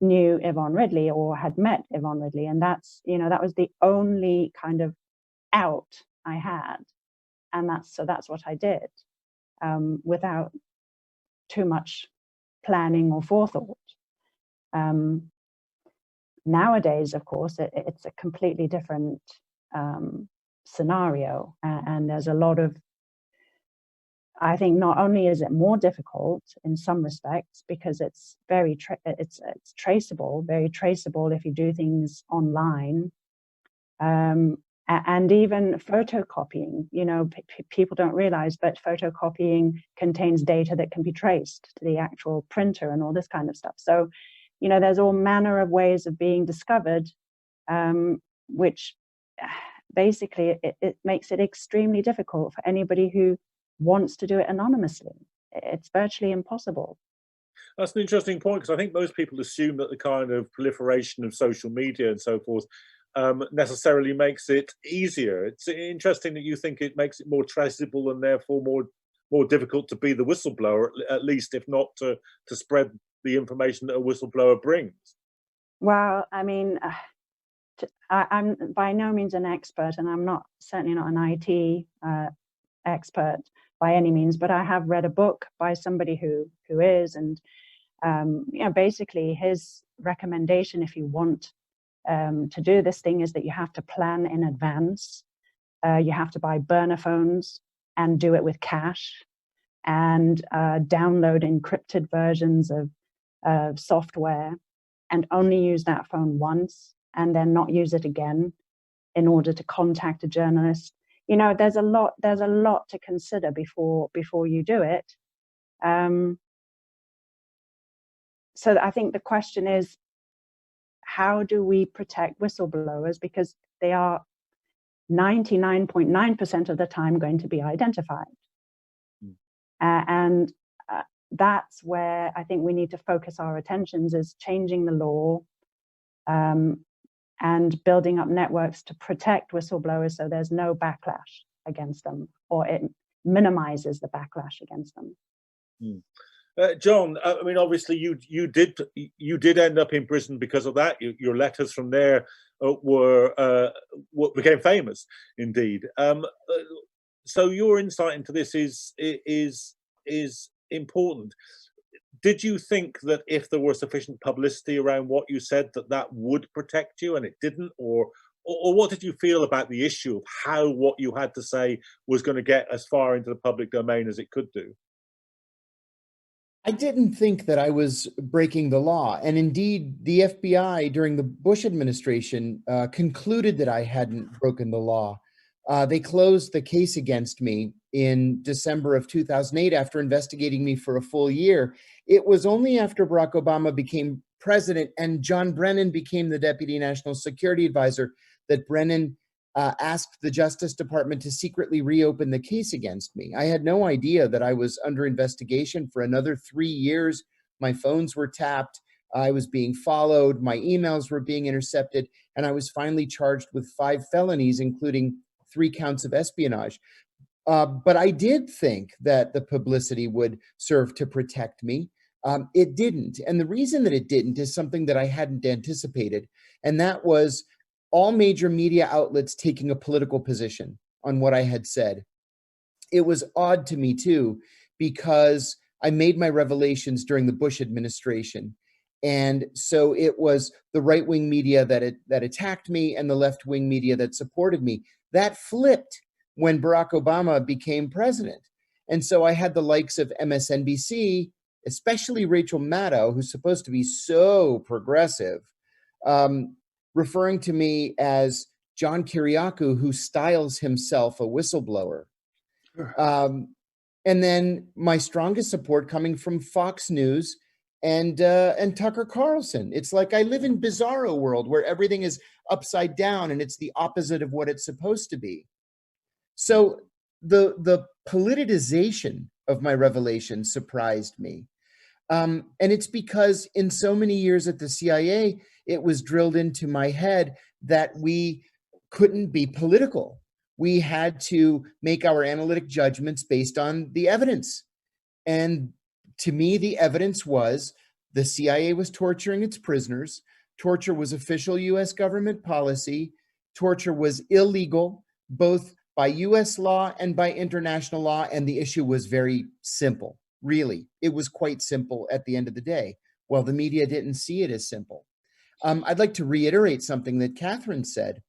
knew Yvonne Ridley or had met Yvonne Ridley, and that's, you know, that was the only kind of out I had, and that's what I did, without too much planning or forethought. Nowadays, of course, it's a completely different scenario, and there's a lot of, I think not only is it more difficult in some respects because it's very it's traceable, very traceable if you do things online, and even photocopying. You know, people don't realize, but photocopying contains data that can be traced to the actual printer and all this kind of stuff. So, you know, there's all manner of ways of being discovered, which basically it makes it extremely difficult for anybody who wants to do it anonymously. It's virtually impossible. That's an interesting point, because I think most people assume that the kind of proliferation of social media and so forth necessarily makes it easier. It's interesting that you think it makes it more traceable and therefore more difficult to be the whistleblower, at least, if not to spread the information that a whistleblower brings. Well, I mean, I'm by no means an expert, and I'm certainly not an IT expert by any means, but I have read a book by somebody who is, and you know, basically his recommendation, if you want to do this thing, is that you have to plan in advance. You have to buy burner phones and do it with cash, and download encrypted versions of software, and only use that phone once, and then not use it again in order to contact a journalist. You know, there's a lot to consider before you do it. So I think the question is, how do we protect whistleblowers? Because they are 99.9% of the time going to be identified. And that's where I think we need to focus our attentions, is changing the law, and building up networks to protect whistleblowers so there's no backlash against them, or it minimizes the backlash against them. John, I mean, obviously you did end up in prison because of that. Your letters from there became famous, indeed. So your insight into this is important. Did you think that if there were sufficient publicity around what you said, that would protect you, and it didn't? Or what did you feel about the issue of how what you had to say was going to get as far into the public domain as it could do? I didn't think that I was breaking the law. And indeed, the FBI during the Bush administration concluded that I hadn't broken the law. They closed the case against me in December of 2008 after investigating me for a full year. It was only after Barack Obama became president and John Brennan became the Deputy National Security Advisor that Brennan asked the Justice Department to secretly reopen the case against me. I had no idea that I was under investigation for another 3 years. My phones were tapped. I was being followed. My emails were being intercepted. And I was finally charged with 5 felonies, including 3 counts of espionage. But I did think that the publicity would serve to protect me. It didn't. And the reason that it didn't is something that I hadn't anticipated. And that was all major media outlets taking a political position on what I had said. It was odd to me too, because I made my revelations during the Bush administration. And so it was the right-wing media that attacked me and the left-wing media that supported me. That flipped when Barack Obama became president. And so I had the likes of MSNBC, especially Rachel Maddow, who's supposed to be so progressive, referring to me as John Kiriakou, who styles himself a whistleblower. And then my strongest support coming from Fox News and Tucker Carlson. It's like I live in bizarro world where everything is upside down and it's the opposite of what it's supposed to be. So the politicization of my revelation surprised me. And it's because in so many years at the CIA, it was drilled into my head that we couldn't be political. We had to make our analytic judgments based on the evidence. And to me, the evidence was the CIA was torturing its prisoners. Torture was official US government policy. Torture was illegal, both by US law and by international law. And the issue was very simple. Really, it was quite simple at the end of the day. Well, the media didn't see it as simple. I'd like to reiterate something that Catherine said.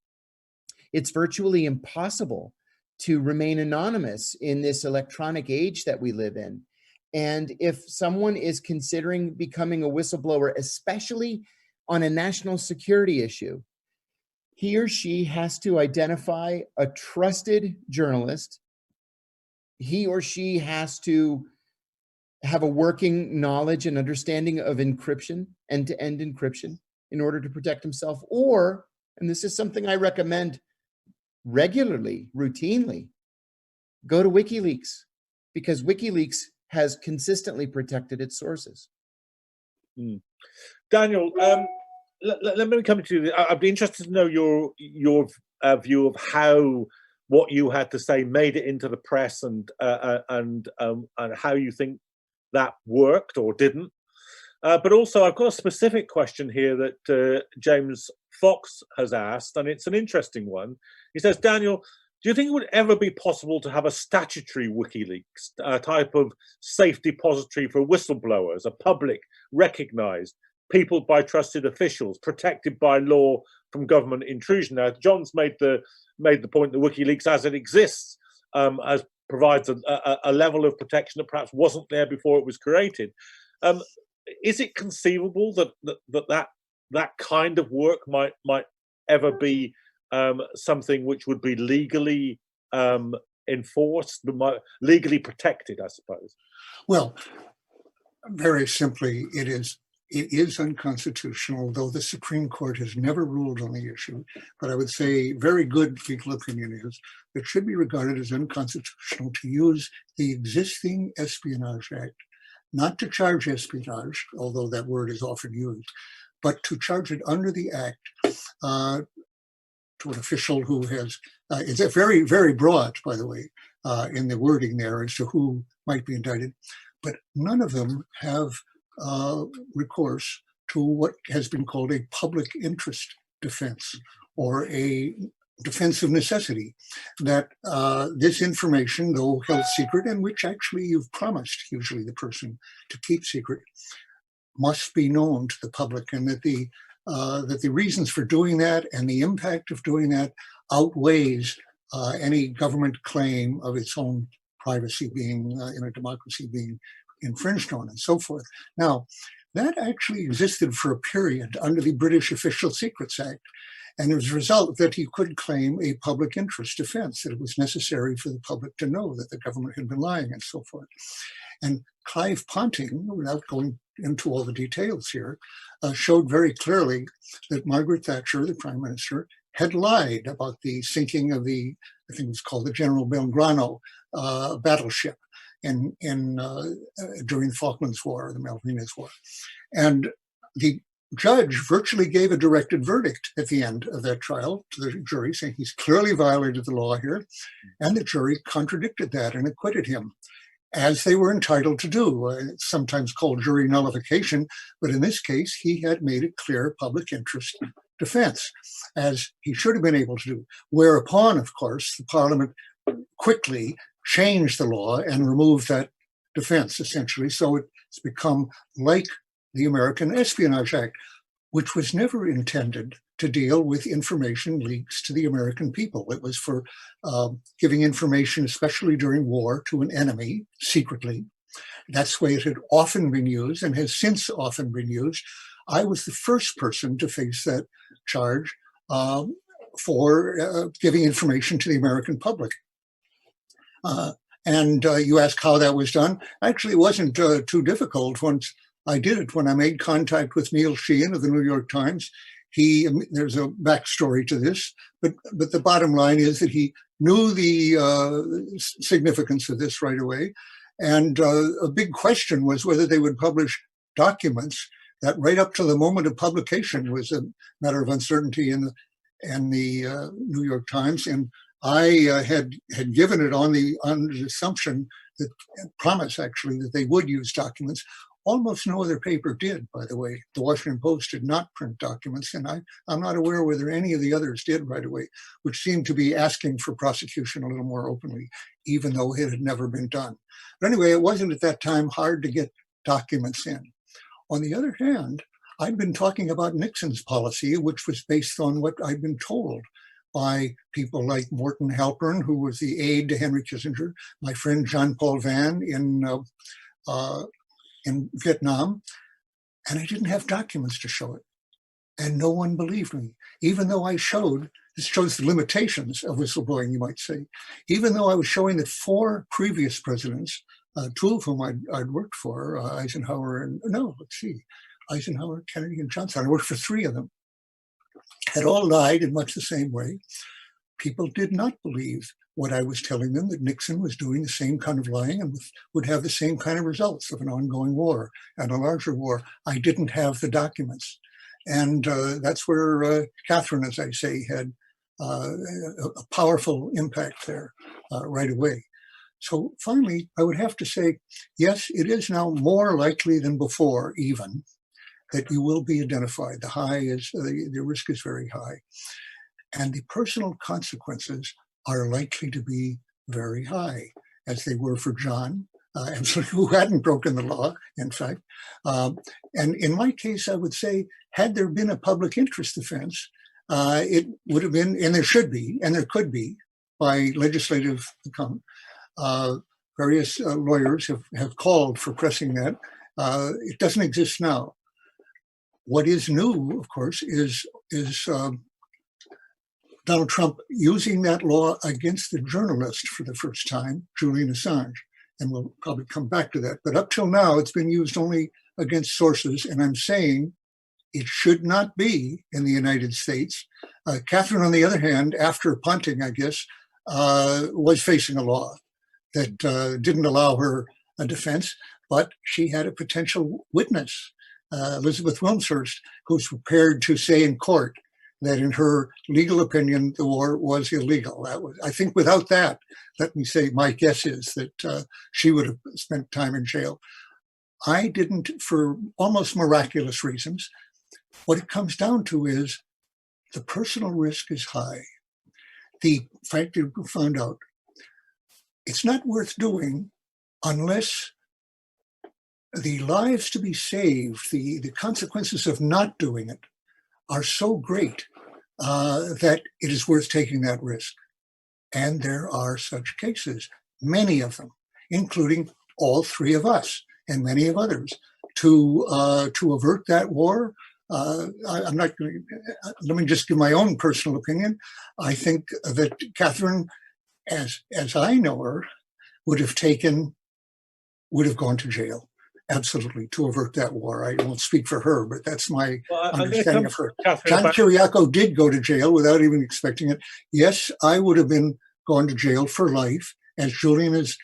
It's virtually impossible to remain anonymous in this electronic age that we live in. And if someone is considering becoming a whistleblower, especially on a national security issue, he or she has to identify a trusted journalist. He or she has to have a working knowledge and understanding of encryption, end-to-end encryption, in order to protect himself. Or, and this is something I recommend regularly, routinely, go to WikiLeaks, because WikiLeaks has consistently protected its sources. Daniel, let me come to you. I'd be interested to know your view of how what you had to say made it into the press, and how you think that worked or didn't. But also, I've got a specific question here that James Fox has asked, and it's an interesting one. He says, Daniel, do you think it would ever be possible to have a statutory WikiLeaks, a type of safe depository for whistleblowers, a public, recognized, peopled by trusted officials, protected by law from government intrusion? Now, John's made the point that WikiLeaks, as it exists, as provides a level of protection that perhaps wasn't there before it was created. Is it conceivable that kind of work might ever be something which would be legally enforced, legally protected, I suppose? Well, very simply, it is unconstitutional, though the Supreme Court has never ruled on the issue. But I would say very good legal opinion is that it should be regarded as unconstitutional to use the existing Espionage Act, not to charge espionage, although that word is often used, but to charge it under the Act to an official who has, it's a very, very broad, by the way, in the wording there as to who might be indicted, but none of them have recourse to what has been called a public interest defense, or a defense of necessity, that this information, though held secret, and which actually you've promised usually the person to keep secret, must be known to the public, and that the reasons for doing that and the impact of doing that outweighs any government claim of its own privacy being, in a democracy, being infringed on, and so forth. Now, that actually existed for a period under the British Official Secrets Act, and as a result that he could claim a public interest defense, that it was necessary for the public to know that the government had been lying, and so forth. And Clive Ponting, without going into all the details here, showed very clearly that Margaret Thatcher, the Prime Minister, had lied about the sinking of the, I think it was called the General Belgrano battleship during the Falklands War, or the Malvinas War. And the judge virtually gave a directed verdict at the end of that trial to the jury, saying he's clearly violated the law here. And the jury contradicted that and acquitted him, as they were entitled to do. It's sometimes called jury nullification, but in this case, he had made a clear public interest defense, as he should have been able to do. Whereupon, of course, the Parliament quickly changed the law and removed that defense, essentially. So it's become like the American Espionage Act, which was never intended to deal with information leaks to the American people. It was for giving information, especially during war, to an enemy secretly. That's the way it had often been used and has since often been used. I was the first person to face that charge for giving information to the American public. And you ask how that was done. Actually, it wasn't too difficult once I did it. When I made contact with Neil Sheehan of the New York Times, there's a backstory to this, but the bottom line is that he knew the significance of this right away. And a big question was whether they would publish documents that right up to the moment of publication was a matter of uncertainty in the New York Times. And I had given it on the assumption that promise actually that they would use documents. Almost no other paper did, by the way. The Washington Post did not print documents, and I'm not aware whether any of the others did right away, which seemed to be asking for prosecution a little more openly, even though it had never been done. But anyway, it wasn't at that time hard to get documents in. On the other hand, I'd been talking about Nixon's policy, which was based on what I'd been told by people like Morton Halpern, who was the aide to Henry Kissinger, my friend John Paul Vann in Vietnam, and I didn't have documents to show it. And no one believed me, even though I showed, this shows the limitations of whistleblowing, you might say, even though I was showing that 4 previous presidents, 2 of whom I'd worked for, Eisenhower Eisenhower, Kennedy, and Johnson, I worked for 3 of them, had all died in much the same way. People did not believe what I was telling them, that Nixon was doing the same kind of lying and would have the same kind of results of an ongoing war and a larger war. I didn't have the documents. And that's where Catherine, as I say, had a powerful impact there right away. So finally, I would have to say, yes, it is now more likely than before even that you will be identified. The risk is very high. And the personal consequences are likely to be very high, as they were for John, who hadn't broken the law, in fact. And in my case, I would say, had there been a public interest defense, it would have been, and there should be, and there could be, by legislative account. Various lawyers have called for pressing that. It doesn't exist now. What is new, of course, is Donald Trump using that law against the journalist for the first time, Julian Assange. And we'll probably come back to that. But up till now, it's been used only against sources. And I'm saying it should not be in the United States. Catherine, on the other hand, after punting, I guess, was facing a law that didn't allow her a defense, but she had a potential witness, Elizabeth Wilmshurst, who's prepared to say in court that in her legal opinion, the war was illegal. I think without that, let me say, my guess is that she would have spent time in jail. I didn't, for almost miraculous reasons. What it comes down to is the personal risk is high. The fact that we found out it's not worth doing unless the lives to be saved, the consequences of not doing it, are so great that it is worth taking that risk. And there are such cases, many of them, including all 3 of us and many of others, to avert that war. I'm not going to, let me just give my own personal opinion. I think that Catherine, as I know her, would have gone to jail. Absolutely, to avert that war. I won't speak for her, but that's my understanding of her. John Kiriakou did go to jail without even expecting it. Yes, I would have been going to jail for life, as Julian is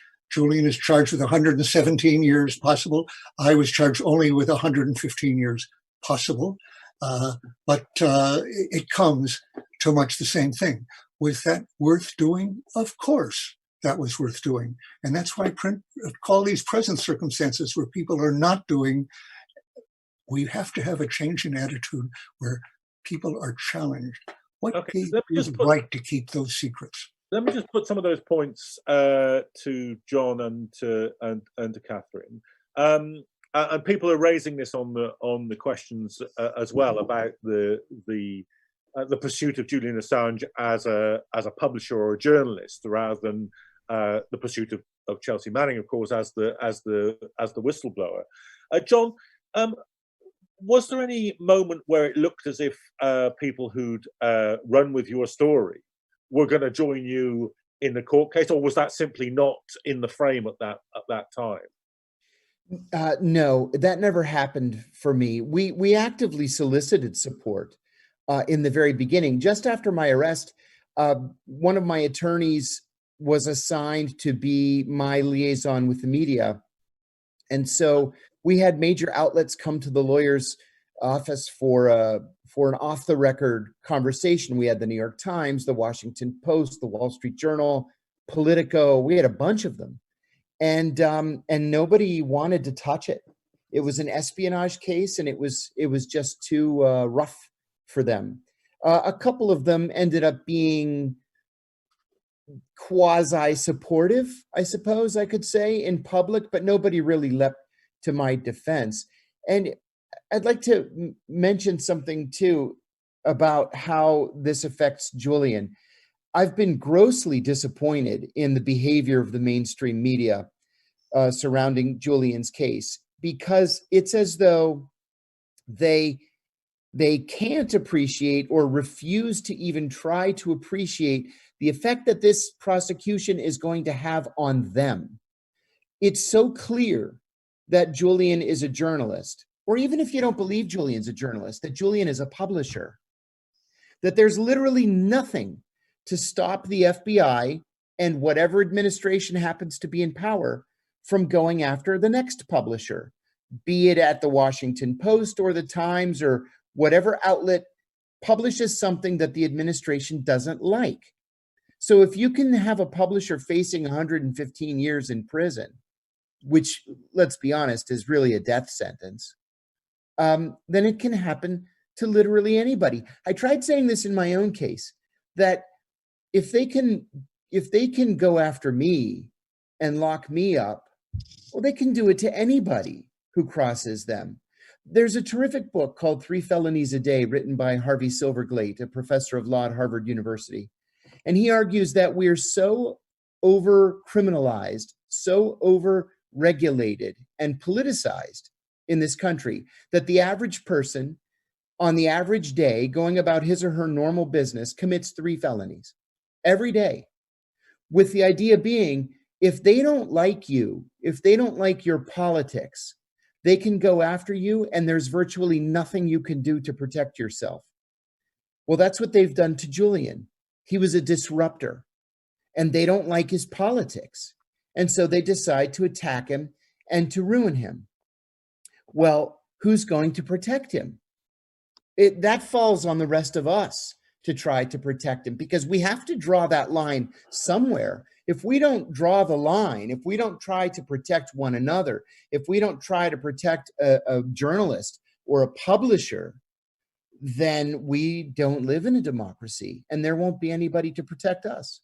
charged with 117 years possible. I was charged only with 115 years possible. But it comes to much the same thing. Was that worth doing? Of course. That was worth doing. And that's why I call these present circumstances where people are not doing. We have to have a change in attitude where people are challenged. What is right to keep those secrets? Let me just put some of those points to John and to Catherine. And people are raising this on the questions as well about the pursuit of Julian Assange as a publisher or a journalist, rather than the pursuit of Chelsea Manning, of course, as the whistleblower. John, was there any moment where it looked as if people who'd run with your story were going to join you in the court case, or was that simply not in the frame at that time? No, that never happened for me. We actively solicited support in the very beginning. Just after my arrest, one of my attorneys was assigned to be my liaison with the media. And so we had major outlets come to the lawyer's office for for an off-the-record conversation. We had the New York Times, the Washington Post, the Wall Street Journal, Politico. We had a bunch of them, and nobody wanted to touch it. It was an espionage case, and it was just too rough for them. A couple of them ended up being quasi-supportive, I suppose I could say, in public, but nobody really leapt to my defense. And I'd like to mention something too about how this affects Julian. I've been grossly disappointed in the behavior of the mainstream media surrounding Julian's case, because it's as though they can't appreciate or refuse to even try to appreciate the effect that this prosecution is going to have on them. It's so clear that Julian is a journalist, or even if you don't believe Julian's a journalist, that Julian is a publisher, that there's literally nothing to stop the FBI and whatever administration happens to be in power from going after the next publisher, be it at the Washington Post or the Times or whatever outlet publishes something that the administration doesn't like. So if you can have a publisher facing 115 years in prison, which, let's be honest, is really a death sentence, then it can happen to literally anybody. I tried saying this in my own case, that if they can go after me and lock me up, well, they can do it to anybody who crosses them. There's a terrific book called 3 Felonies a Day, written by Harvey Silverglate, a professor of law at Harvard University. And he argues that we're so over-criminalized, so over-regulated and politicized in this country that the average person on the average day going about his or her normal business commits 3 felonies every day, with the idea being, if they don't like you, if they don't like your politics, they can go after you and there's virtually nothing you can do to protect yourself. Well, that's what they've done to Julian. He was a disruptor and they don't like his politics. And so they decide to attack him and to ruin him. Well, who's going to protect him? That falls on the rest of us to try to protect him, because we have to draw that line somewhere. If we don't draw the line, if we don't try to protect one another, if we don't try to protect a journalist or a publisher, then we don't live in a democracy and there won't be anybody to protect us.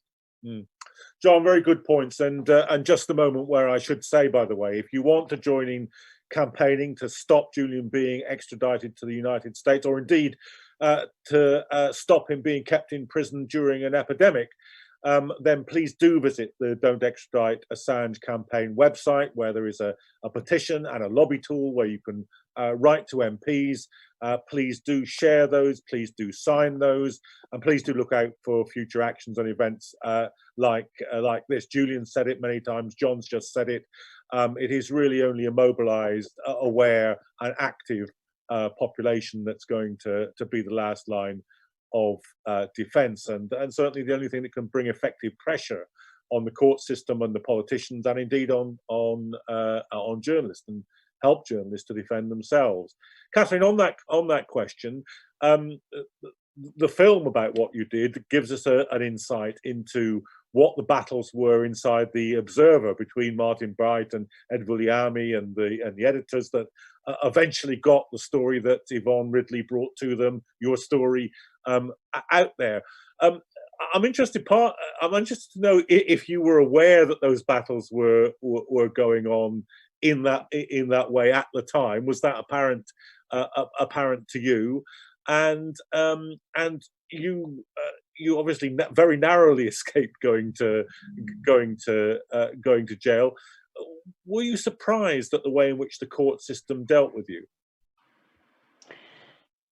John, very good points. And just a moment where I should say, by the way, if you want to join in campaigning to stop Julian being extradited to the United States, or indeed to stop him being kept in prison during an epidemic, then please do visit the Don't Extradite Assange campaign website, where there is a petition and a lobby tool where you can write to MPs. Please do share those, please do sign those, and please do look out for future actions and events like this. Julian said it many times, John's just said it. It is really only a mobilized, aware and active population that's going to be the last line of defense, and certainly the only thing that can bring effective pressure on the court system and the politicians, and indeed on journalists, and help journalists to defend themselves. Catherine, on that question, the film about what you did gives us an insight into what the battles were inside the Observer between Martin Bright and Ed Vulliamy and the editors that eventually got the story that Yvonne Ridley brought to them, your story, out there. I'm interested to know if you were aware that those battles were going on in that way at the time. Was that apparent to you? And you obviously very narrowly escaped going to jail. Were you surprised at the way in which the court system dealt with you?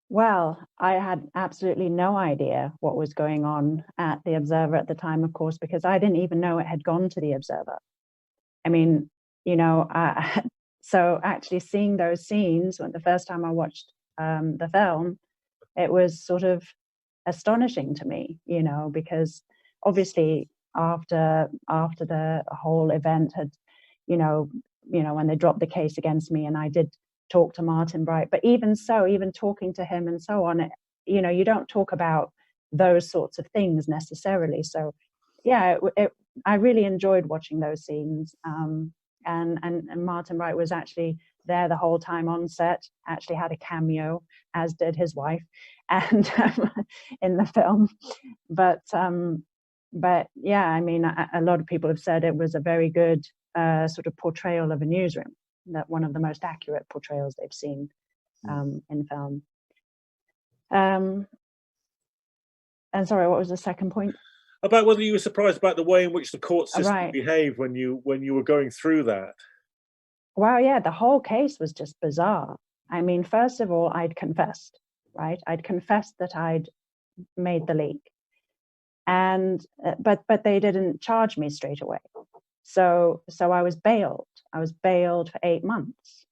Well, I had absolutely no idea what was going on at the Observer at the time, of course, because I didn't even know it had gone to the Observer. I mean, so actually seeing those scenes, when the first time I watched the film, it was sort of astonishing to me, because obviously after the whole event had, when they dropped the case against me, and I did talk to Martin Bright, but even so, even talking to him and so on, you don't talk about those sorts of things necessarily. So yeah, I really enjoyed watching those scenes. And Martin Wright was actually there the whole time on set, actually had a cameo, as did his wife, and in the film. But yeah, I mean, a lot of people have said it was a very good sort of portrayal of a newsroom, that one of the most accurate portrayals they've seen in film. And sorry, what was the second point? About whether you were surprised about the way in which the court system Right. behaved when you were going through that. Well, yeah, the whole case was just bizarre. I mean, first of all, I'd confessed, right? I'd confessed that I'd made the leak, and but they didn't charge me straight away. So I was bailed. I was bailed for 8 months.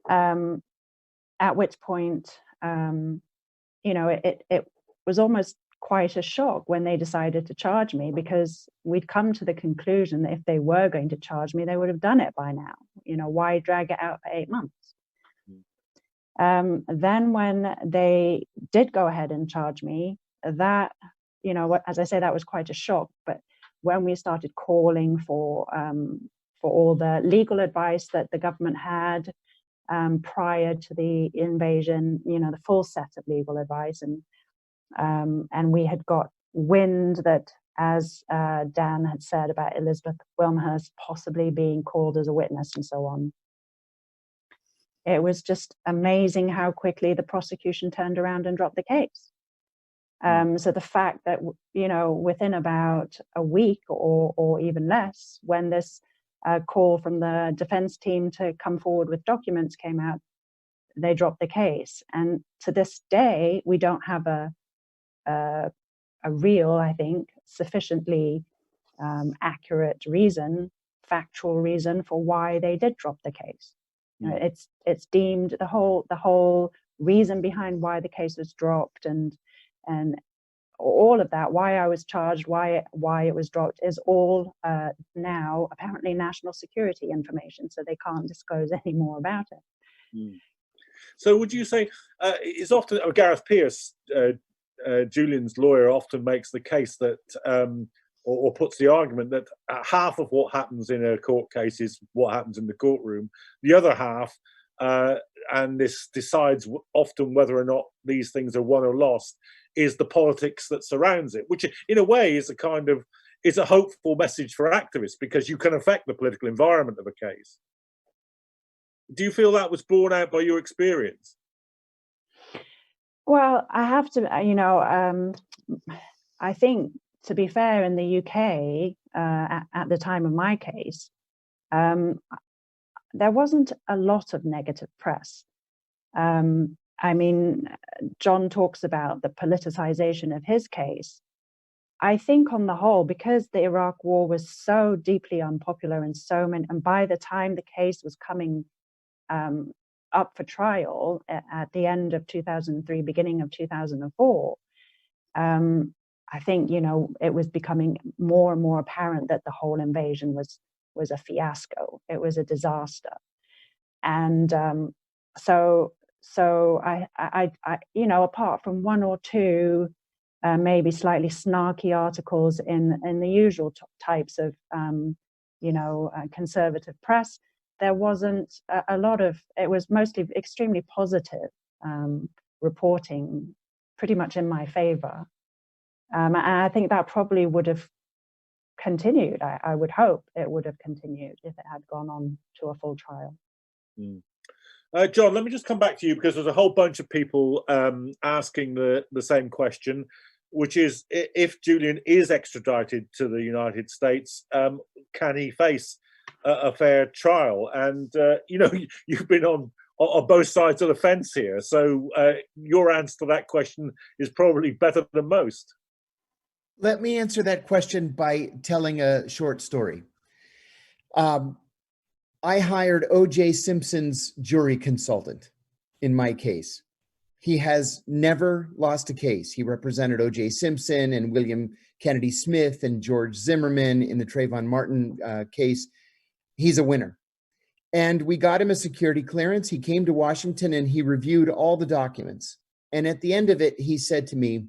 At which point, it was almost quite a shock when they decided to charge me, because we'd come to the conclusion that if they were going to charge me, they would have done it by now. Why drag it out for 8 months? Then when they did go ahead and charge me, that, as I say, that was quite a shock. But when we started calling for all the legal advice that the government had prior to the invasion, the full set of legal advice, and we had got wind that, as Dan had said about Elizabeth Wilmhurst possibly being called as a witness and so on. It was just amazing how quickly the prosecution turned around and dropped the case. So the fact that, within about a week or even less, when this call from the defense team to come forward with documents came out, they dropped the case. And to this day, we don't have a real, I think, sufficiently accurate reason, factual reason for why they did drop the case. It's deemed the whole reason behind why the case was dropped and all of that, why I was charged, why it was dropped, is all now apparently national security information, so they can't disclose any more about it. So would you say it's often Gareth Peirce, Julian's lawyer, often makes the case that or puts the argument that half of what happens in a court case is what happens in the courtroom. The other half, and this decides often whether or not these things are won or lost, is the politics that surrounds it, which in a way is a hopeful message for activists, because you can affect the political environment of a case. Do you feel that was borne out by your experience? Well, I have to, I think, to be fair, in the UK, at the time of my case, there wasn't a lot of negative press. I mean, John talks about the politicization of his case. I think on the whole, because the Iraq War was so deeply unpopular and by the time the case was coming up for trial at the end of 2003, beginning of 2004, I think, it was becoming more and more apparent that the whole invasion was a fiasco. It was a disaster. And so I apart from one or two maybe slightly snarky articles in the usual types of conservative press, there wasn't a lot of, it was mostly extremely positive reporting, pretty much in my favor. And I think that probably would have continued. I would hope it would have continued if it had gone on to a full trial. John, let me just come back to you, because there's a whole bunch of people asking the same question, which is, if Julian is extradited to the United States, can he face a fair trial? And you've been on both sides of the fence here, so your answer to that question is probably better than most. Let me answer that question by telling a short story. I hired O.J. Simpson's jury consultant in my case. He has never lost a case. He represented O.J. Simpson and William Kennedy Smith and George Zimmerman in the Trayvon Martin case. He's a winner. And we got him a security clearance. He came to Washington and he reviewed all the documents. And at the end of it, he said to me,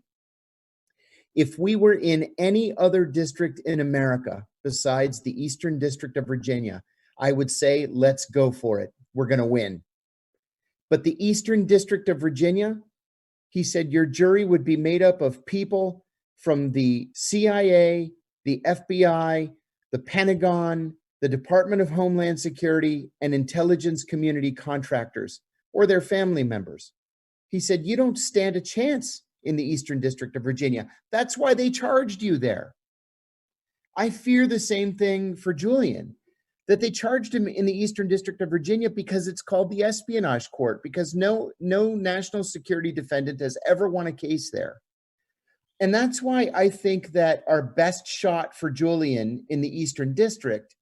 if we were in any other district in America besides the Eastern District of Virginia, I would say, let's go for it. We're going to win. But the Eastern District of Virginia, he said, your jury would be made up of people from the CIA, the FBI, the Pentagon, the Department of Homeland Security, and intelligence community contractors or their family members. He said, you don't stand a chance in the Eastern District of Virginia. That's why they charged you there. I fear the same thing for Julian, that they charged him in the Eastern District of Virginia because it's called the espionage court, because no national security defendant has ever won a case there. And that's why I think that our best shot for Julian in the Eastern District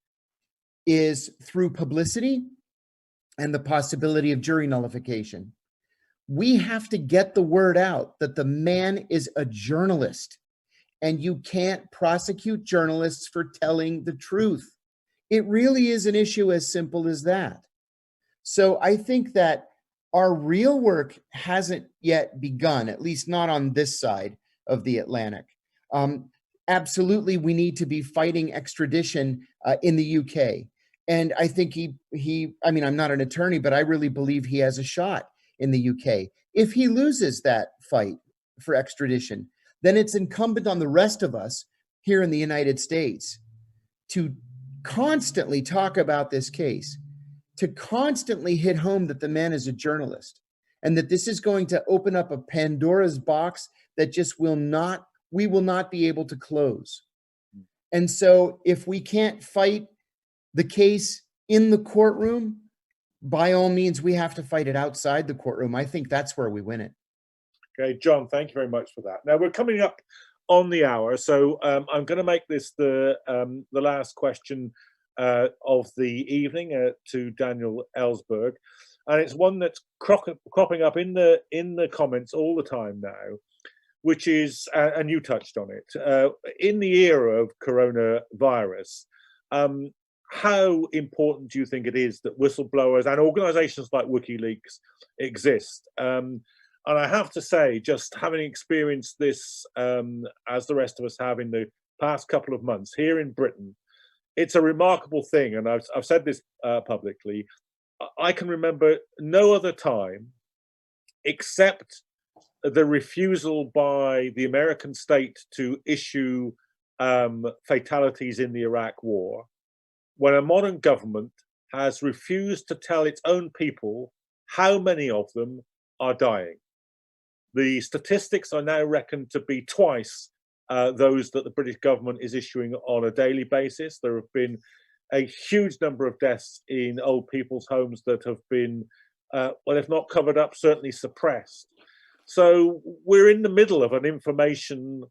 is through publicity and the possibility of jury nullification. We have to get the word out that the man is a journalist, and you can't prosecute journalists for telling the truth. It really is an issue as simple as that. So I think that our real work hasn't yet begun, at least not on this side of the Atlantic. Absolutely, we need to be fighting extradition in the UK. And I think I mean, I'm not an attorney, but I really believe he has a shot in the UK. If he loses that fight for extradition, then it's incumbent on the rest of us here in the United States to constantly talk about this case, to constantly hit home that the man is a journalist, and that this is going to open up a Pandora's box that just we will not be able to close. And so if we can't fight the case in the courtroom, by all means, we have to fight it outside the courtroom. I think that's where we win it. Okay, John, thank you very much for that. Now we're coming up on the hour, so I'm going to make this the last question of the evening to Daniel Ellsberg, and it's one that's cropping up in the comments all the time now, which is, and you touched on it, in the era of coronavirus. How important do you think it is that whistleblowers and organizations like WikiLeaks exist? And I have to say, just having experienced this, as the rest of us have in the past couple of months here in Britain, it's a remarkable thing. And I've said this publicly. I can remember no other time except the refusal by the American state to issue fatalities in the Iraq War, when a modern government has refused to tell its own people how many of them are dying. The statistics are now reckoned to be twice those that the British government is issuing on a daily basis. There have been a huge number of deaths in old people's homes that have been, well, if not covered up, certainly suppressed. So we're in the middle of an information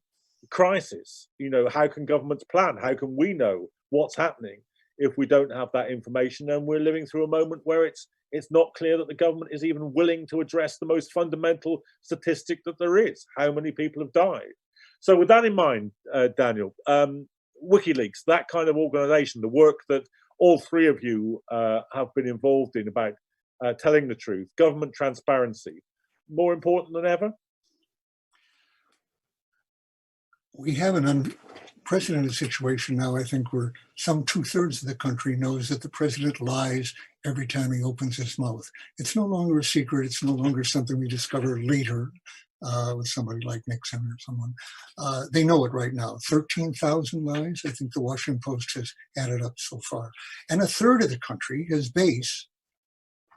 crisis. You know, how can governments plan? How can we know what's happening if we don't have that information? And we're living through a moment where it's not clear that the government is even willing to address the most fundamental statistic that there is: how many people have died. So with that in mind, Daniel, WikiLeaks, that kind of organization, the work that all three of you have been involved in about telling the truth, government transparency, more important than ever? We have an unprecedented situation now, I think, where some 2/3 of the country knows that the president lies every time he opens his mouth. It's no longer a secret. It's no longer something we discover later with somebody like Nixon or someone. They know it right now. 13,000 lies, I think the Washington Post has added up so far. And 1/3 of the country, his base,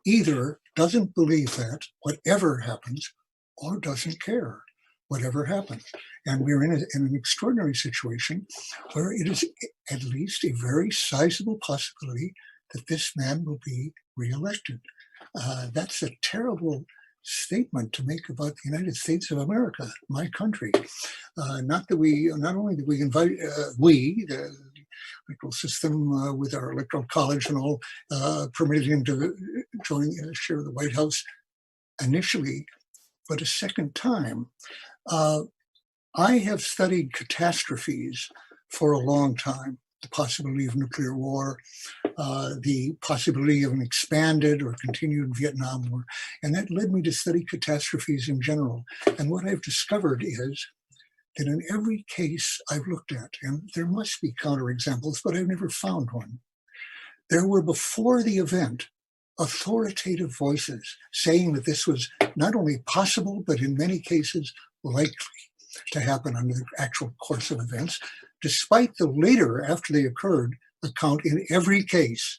either doesn't believe that, whatever happens, or doesn't care, whatever happens. And we're in an extraordinary situation where it is at least a very sizable possibility that this man will be reelected. That's a terrible statement to make about the United States of America, my country. Not only did we invite, the electoral system with our electoral college and all, permitted him to share the White House initially, but a second time. I have studied catastrophes for a long time, the possibility of nuclear war, the possibility of an expanded or continued Vietnam War. And that led me to study catastrophes in general. And what I've discovered is that in every case I've looked at, and there must be counterexamples, but I've never found one, there were before the event authoritative voices saying that this was not only possible, but in many cases likely to happen under the actual course of events, despite the later, after they occurred, account in every case.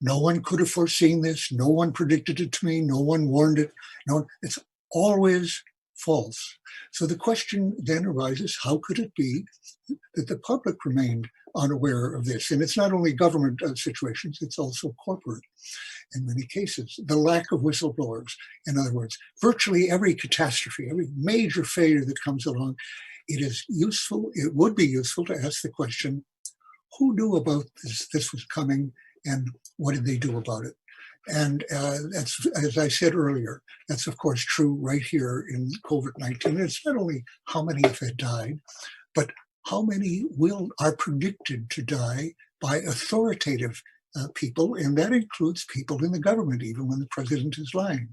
No one could have foreseen this. No one predicted it to me. No one warned it. No, it's always false. So the question then arises, how could it be that the public remained unaware of this? And it's not only government situations, it's also corporate in many cases. The lack of whistleblowers, in other words, virtually every catastrophe, every major failure that comes along, it is useful, it would be useful to ask the question, who knew about this was coming, and what did they do about it? And that's, as I said earlier, that's of course true right here in COVID-19. It's not only how many have died, but how many are predicted to die by authoritative people, and that includes people in the government, even when the president is lying.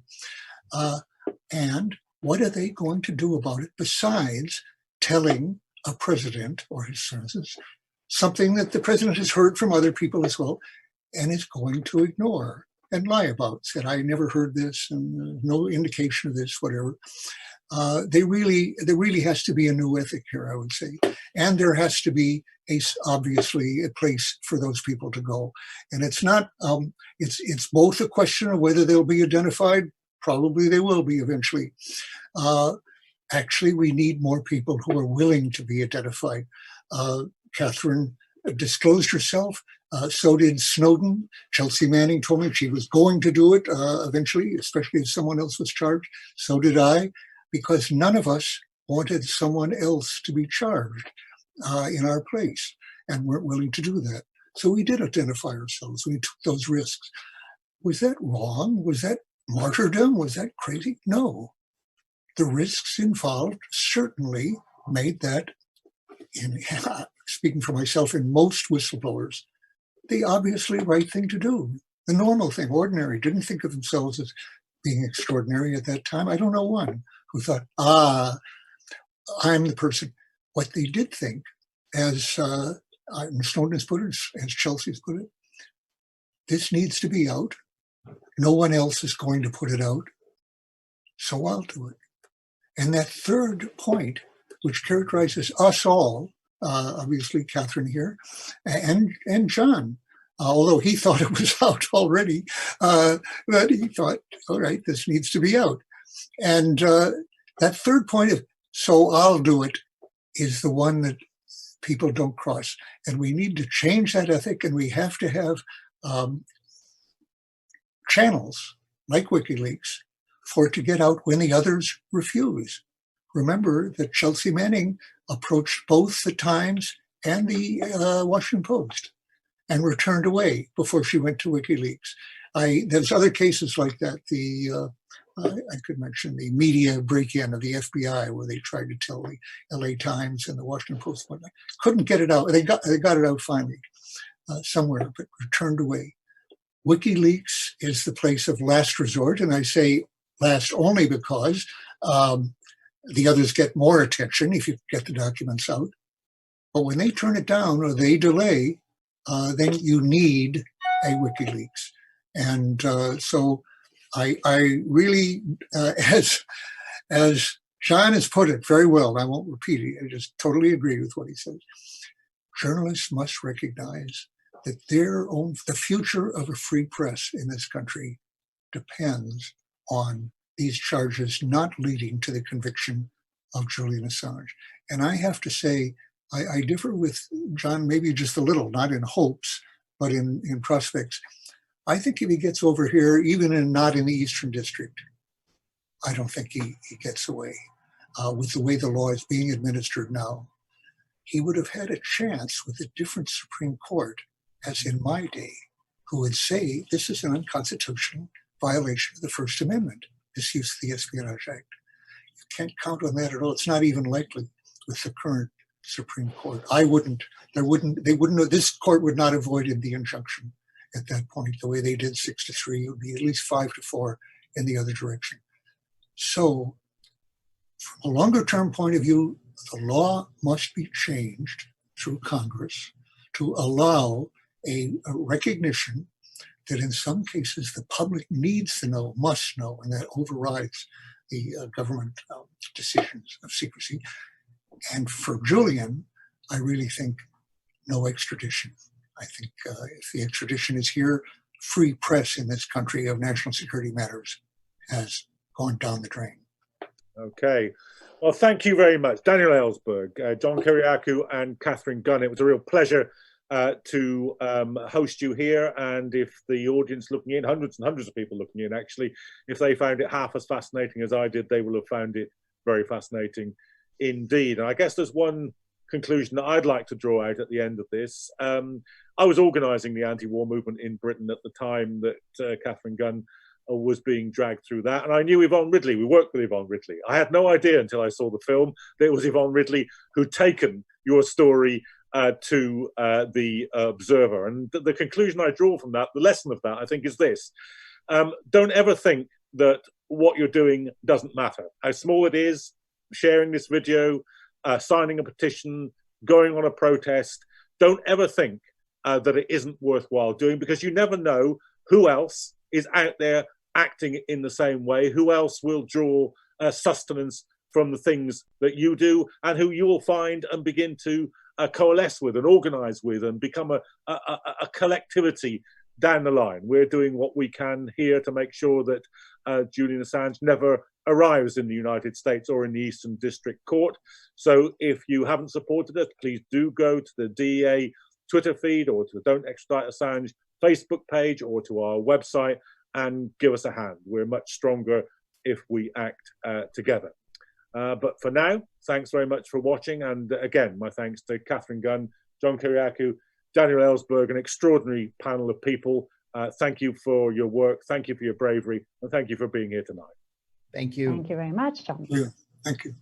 And what are they going to do about it besides telling a president or his services something that the president has heard from other people as well, and is going to ignore and lie about? Said, I never heard this, and no indication of this, whatever. There really has to be a new ethic here, I would say. And there has to be obviously a place for those people to go. And it's not, it's both a question of whether they'll be identified. Probably they will be eventually. Actually, we need more people who are willing to be identified. Catherine disclosed herself. So did Snowden. Chelsea Manning told me she was going to do it eventually, especially if someone else was charged. So did I, because none of us wanted someone else to be charged in our place and weren't willing to do that. So we did identify ourselves. We took those risks. Was that wrong? Was that martyrdom? Was that crazy? No. The risks involved certainly made that, speaking for myself, in most whistleblowers, the obviously right thing to do, the normal thing, ordinary, didn't think of themselves as being extraordinary at that time. I don't know one who thought, I'm the person. What they did think, as Snowden has put it, as Chelsea's put it, this needs to be out. No one else is going to put it out, so I'll do it. And that third point, which characterizes us all, obviously Catherine here, and John, although he thought it was out already, but he thought, all right, this needs to be out. And that third point of, so I'll do it, is the one that people don't cross. And we need to change that ethic, and we have to have channels like WikiLeaks for it to get out when the others refuse. Remember that Chelsea Manning approached both the Times and the Washington Post and were turned away before she went to WikiLeaks. There's other cases like that. I could mention the media break-in of the FBI, where they tried to tell the LA Times and the Washington Post, whatnot. Couldn't get it out. They got it out finally somewhere, but were turned away. WikiLeaks is the place of last resort, and I say last only because the others get more attention if you get the documents out. But when they turn it down or they delay, then you need a WikiLeaks. And so I really, as John has put it very well, I won't repeat it, I just totally agree with what he says. Journalists must recognize that the future of a free press in this country depends on these charges not leading to the conviction of Julian Assange. And I have to say, I differ with John maybe just a little, not in hopes, but in prospects. I think if he gets over here, even not in the Eastern District, I don't think he gets away with the way the law is being administered now. He would have had a chance with a different Supreme Court, as in my day, who would say this is an unconstitutional violation of the First Amendment, this use of the Espionage Act. You can't count on that at all. It's not even likely with the current Supreme Court. This court would not have avoided the injunction at that point. The way they did 6-3, it would be at least 5-4 in the other direction. So from a longer term point of view, the law must be changed through Congress to allow a recognition that in some cases the public needs to know, must know, and that overrides the government decisions of secrecy. And for Julian, I really think no extradition. I think if the extradition is here, free press in this country of national security matters has gone down the drain. Okay. Well, thank you very much, Daniel Ellsberg, John Kiriakou, and Catherine Gunn. It was a real pleasure to host you here. And if the audience looking in, hundreds and hundreds of people looking in actually, if they found it half as fascinating as I did, they will have found it very fascinating indeed. And I guess there's one conclusion that I'd like to draw out at the end of this. I was organising the anti-war movement in Britain at the time that Catherine Gunn was being dragged through that. And I knew Yvonne Ridley. We worked with Yvonne Ridley. I had no idea until I saw the film that it was Yvonne Ridley who'd taken your story to the Observer. And the conclusion I draw from that, the lesson of that, I think, is this. Don't ever think that what you're doing doesn't matter. How small it is, sharing this video, signing a petition, going on a protest. Don't ever think that it isn't worthwhile doing, because you never know who else is out there acting in the same way, who else will draw sustenance from the things that you do, and who you will find and begin to coalesce with and organize with and become a collectivity down the line. We're doing what we can here to make sure that Julian Assange never arrives in the United States or in the Eastern District Court. So if you haven't supported us, please do go to the DEA Twitter feed or to the Don't Extradite Assange Facebook page or to our website and give us a hand. We're much stronger if we act together. But for now, thanks very much for watching. And again, my thanks to Catherine Gunn, John Kiriakou, Daniel Ellsberg, an extraordinary panel of people. Thank you for your work. Thank you for your bravery. And thank you for being here tonight. Thank you. Thank you very much, John. Yeah, thank you.